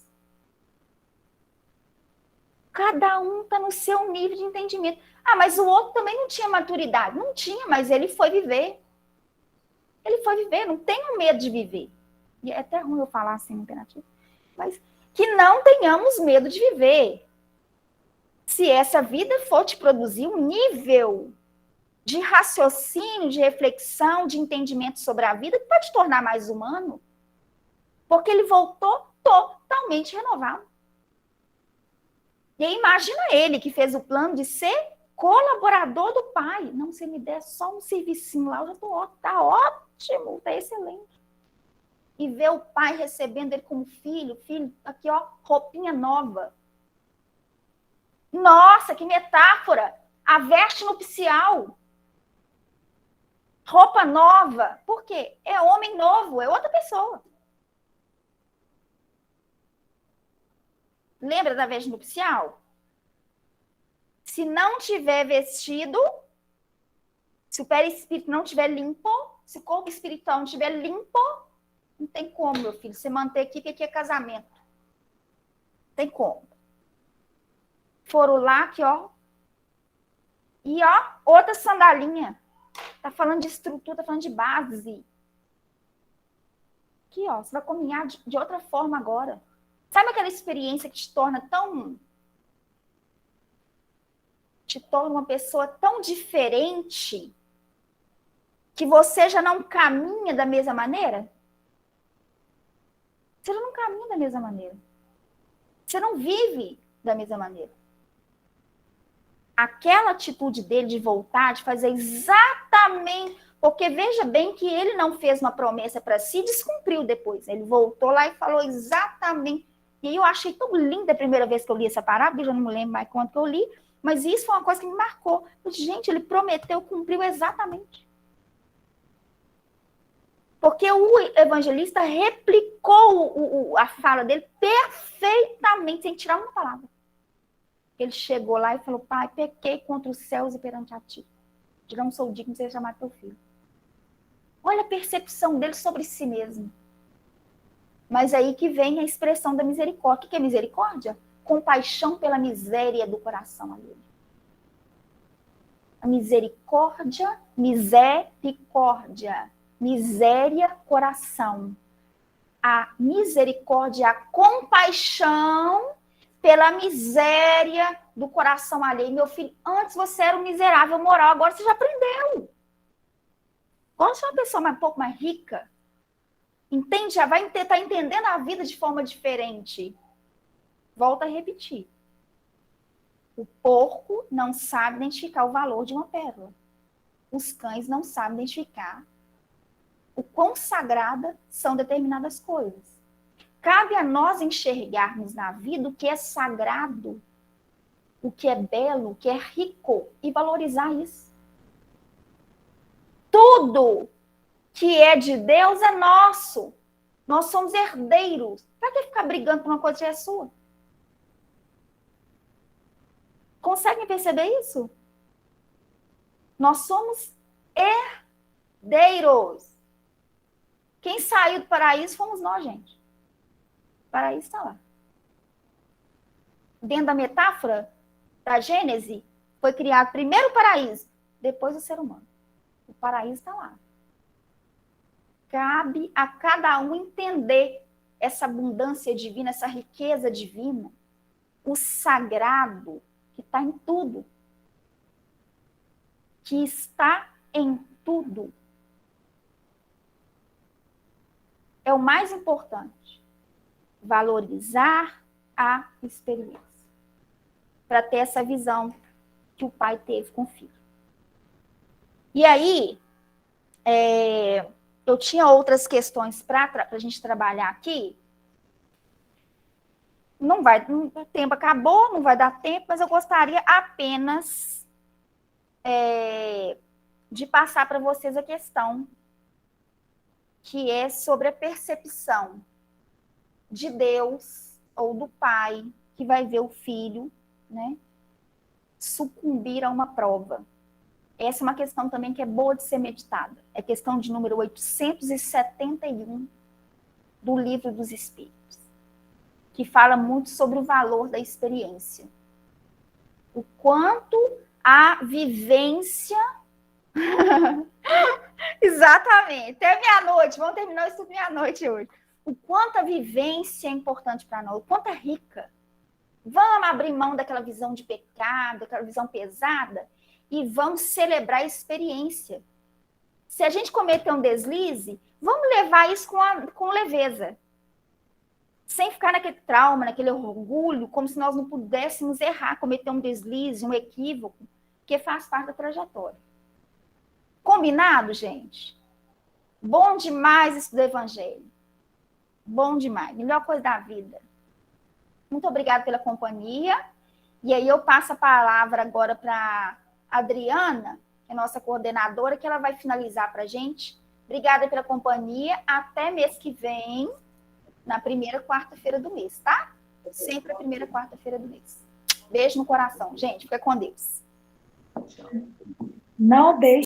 Cada um está no seu nível de entendimento. Ah, mas o outro também não tinha maturidade. Não tinha, mas ele foi viver. Ele foi viver, não tenho medo de viver. E é até ruim eu falar assim no imperativo. Mas que não tenhamos medo de viver. Se essa vida for te produzir um nível de raciocínio, de reflexão, de entendimento sobre a vida, que pode te tornar mais humano. Porque ele voltou totalmente renovado. E aí imagina ele que fez o plano de ser colaborador do pai. Não, se me der só um servicinho lá, eu já tô ótimo, tá ótimo, tá excelente. E ver o pai recebendo ele como filho, aqui ó, roupinha nova. Nossa, que metáfora! A veste nupcial. Roupa nova. Por quê? É homem novo, é outra pessoa. Lembra da veste nupcial? Se não tiver vestido, se o perispírito não tiver limpo, se o corpo espiritual não tiver limpo, não tem como, meu filho, você manter aqui, porque aqui é casamento. Não tem como. Foram lá, aqui, ó. E, ó, outra sandalinha. Tá falando de estrutura, tá falando de base. Aqui, ó, você vai caminhar de outra forma agora. Sabe aquela experiência que te torna uma pessoa tão diferente que você já não caminha da mesma maneira? Você já não caminha da mesma maneira. Você não vive da mesma maneira. Aquela atitude dele de voltar, de fazer exatamente... Porque veja bem que ele não fez uma promessa para si e descumpriu depois. Ele voltou lá e falou exatamente... E eu achei tão linda a primeira vez que eu li essa parábola, eu já não me lembro mais quanto que eu li, mas isso foi uma coisa que me marcou. Gente, ele prometeu, cumpriu exatamente. Porque o evangelista replicou a fala dele perfeitamente, sem tirar uma palavra. Ele chegou lá e falou, pai, pequei contra os céus e perante a ti. Eu não sou digno de ser chamado teu filho. Olha a percepção dele sobre si mesmo. Mas aí que vem a expressão da misericórdia. O que é misericórdia? Compaixão pela miséria do coração alheio. misericórdia, misericórdia, miséria, coração. A misericórdia, a compaixão pela miséria do coração alheio. Meu filho, antes você era um miserável moral, agora você já aprendeu. Agora você é uma pessoa um pouco mais rica. Entende? Já vai estar entendendo a vida de forma diferente. Volto a repetir. O porco não sabe identificar o valor de uma pérola. Os cães não sabem identificar o quão sagrada são determinadas coisas. Cabe a nós enxergarmos na vida o que é sagrado, o que é belo, o que é rico, e valorizar isso. Tudo que é de Deus é nosso. Nós somos herdeiros. Para que ficar brigando por uma coisa que é sua? Conseguem perceber isso? Nós somos herdeiros. Quem saiu do paraíso fomos nós, gente. O paraíso está lá. Dentro da metáfora da Gênese, foi criado primeiro o paraíso, depois o ser humano. O paraíso está lá. Cabe a cada um entender essa abundância divina, essa riqueza divina, o sagrado que está em tudo. Que está em tudo. É o mais importante. Valorizar a experiência. Para ter essa visão que o pai teve com o filho. E aí, eu tinha outras questões para a gente trabalhar aqui. O tempo acabou, não vai dar tempo, mas eu gostaria apenas de passar para vocês a questão que é sobre a percepção de Deus ou do pai que vai ver o filho, né, sucumbir a uma prova. Essa é uma questão também que é boa de ser meditada. É questão de número 871 do Livro dos Espíritos, que fala muito sobre o valor da experiência. O quanto a vivência... Exatamente. Até meia-noite. Vamos terminar isso meia-noite hoje. O quanto a vivência é importante para nós. O quanto é rica. Vamos abrir mão daquela visão de pecado, daquela visão pesada, e vamos celebrar a experiência. Se a gente cometer um deslize, vamos levar isso com leveza. Sem ficar naquele trauma, naquele orgulho, como se nós não pudéssemos errar, cometer um deslize, um equívoco, que faz parte da trajetória. Combinado, gente? Bom demais isso do Evangelho. Bom demais. Melhor coisa da vida. Muito obrigada pela companhia. E aí eu passo a palavra agora para a Adriana, que é nossa coordenadora, que ela vai finalizar para a gente. Obrigada pela companhia. Até mês que vem, na primeira quarta-feira do mês, tá? Sempre a primeira quarta-feira do mês. Beijo no coração, gente. Fica com Deus. Não deixe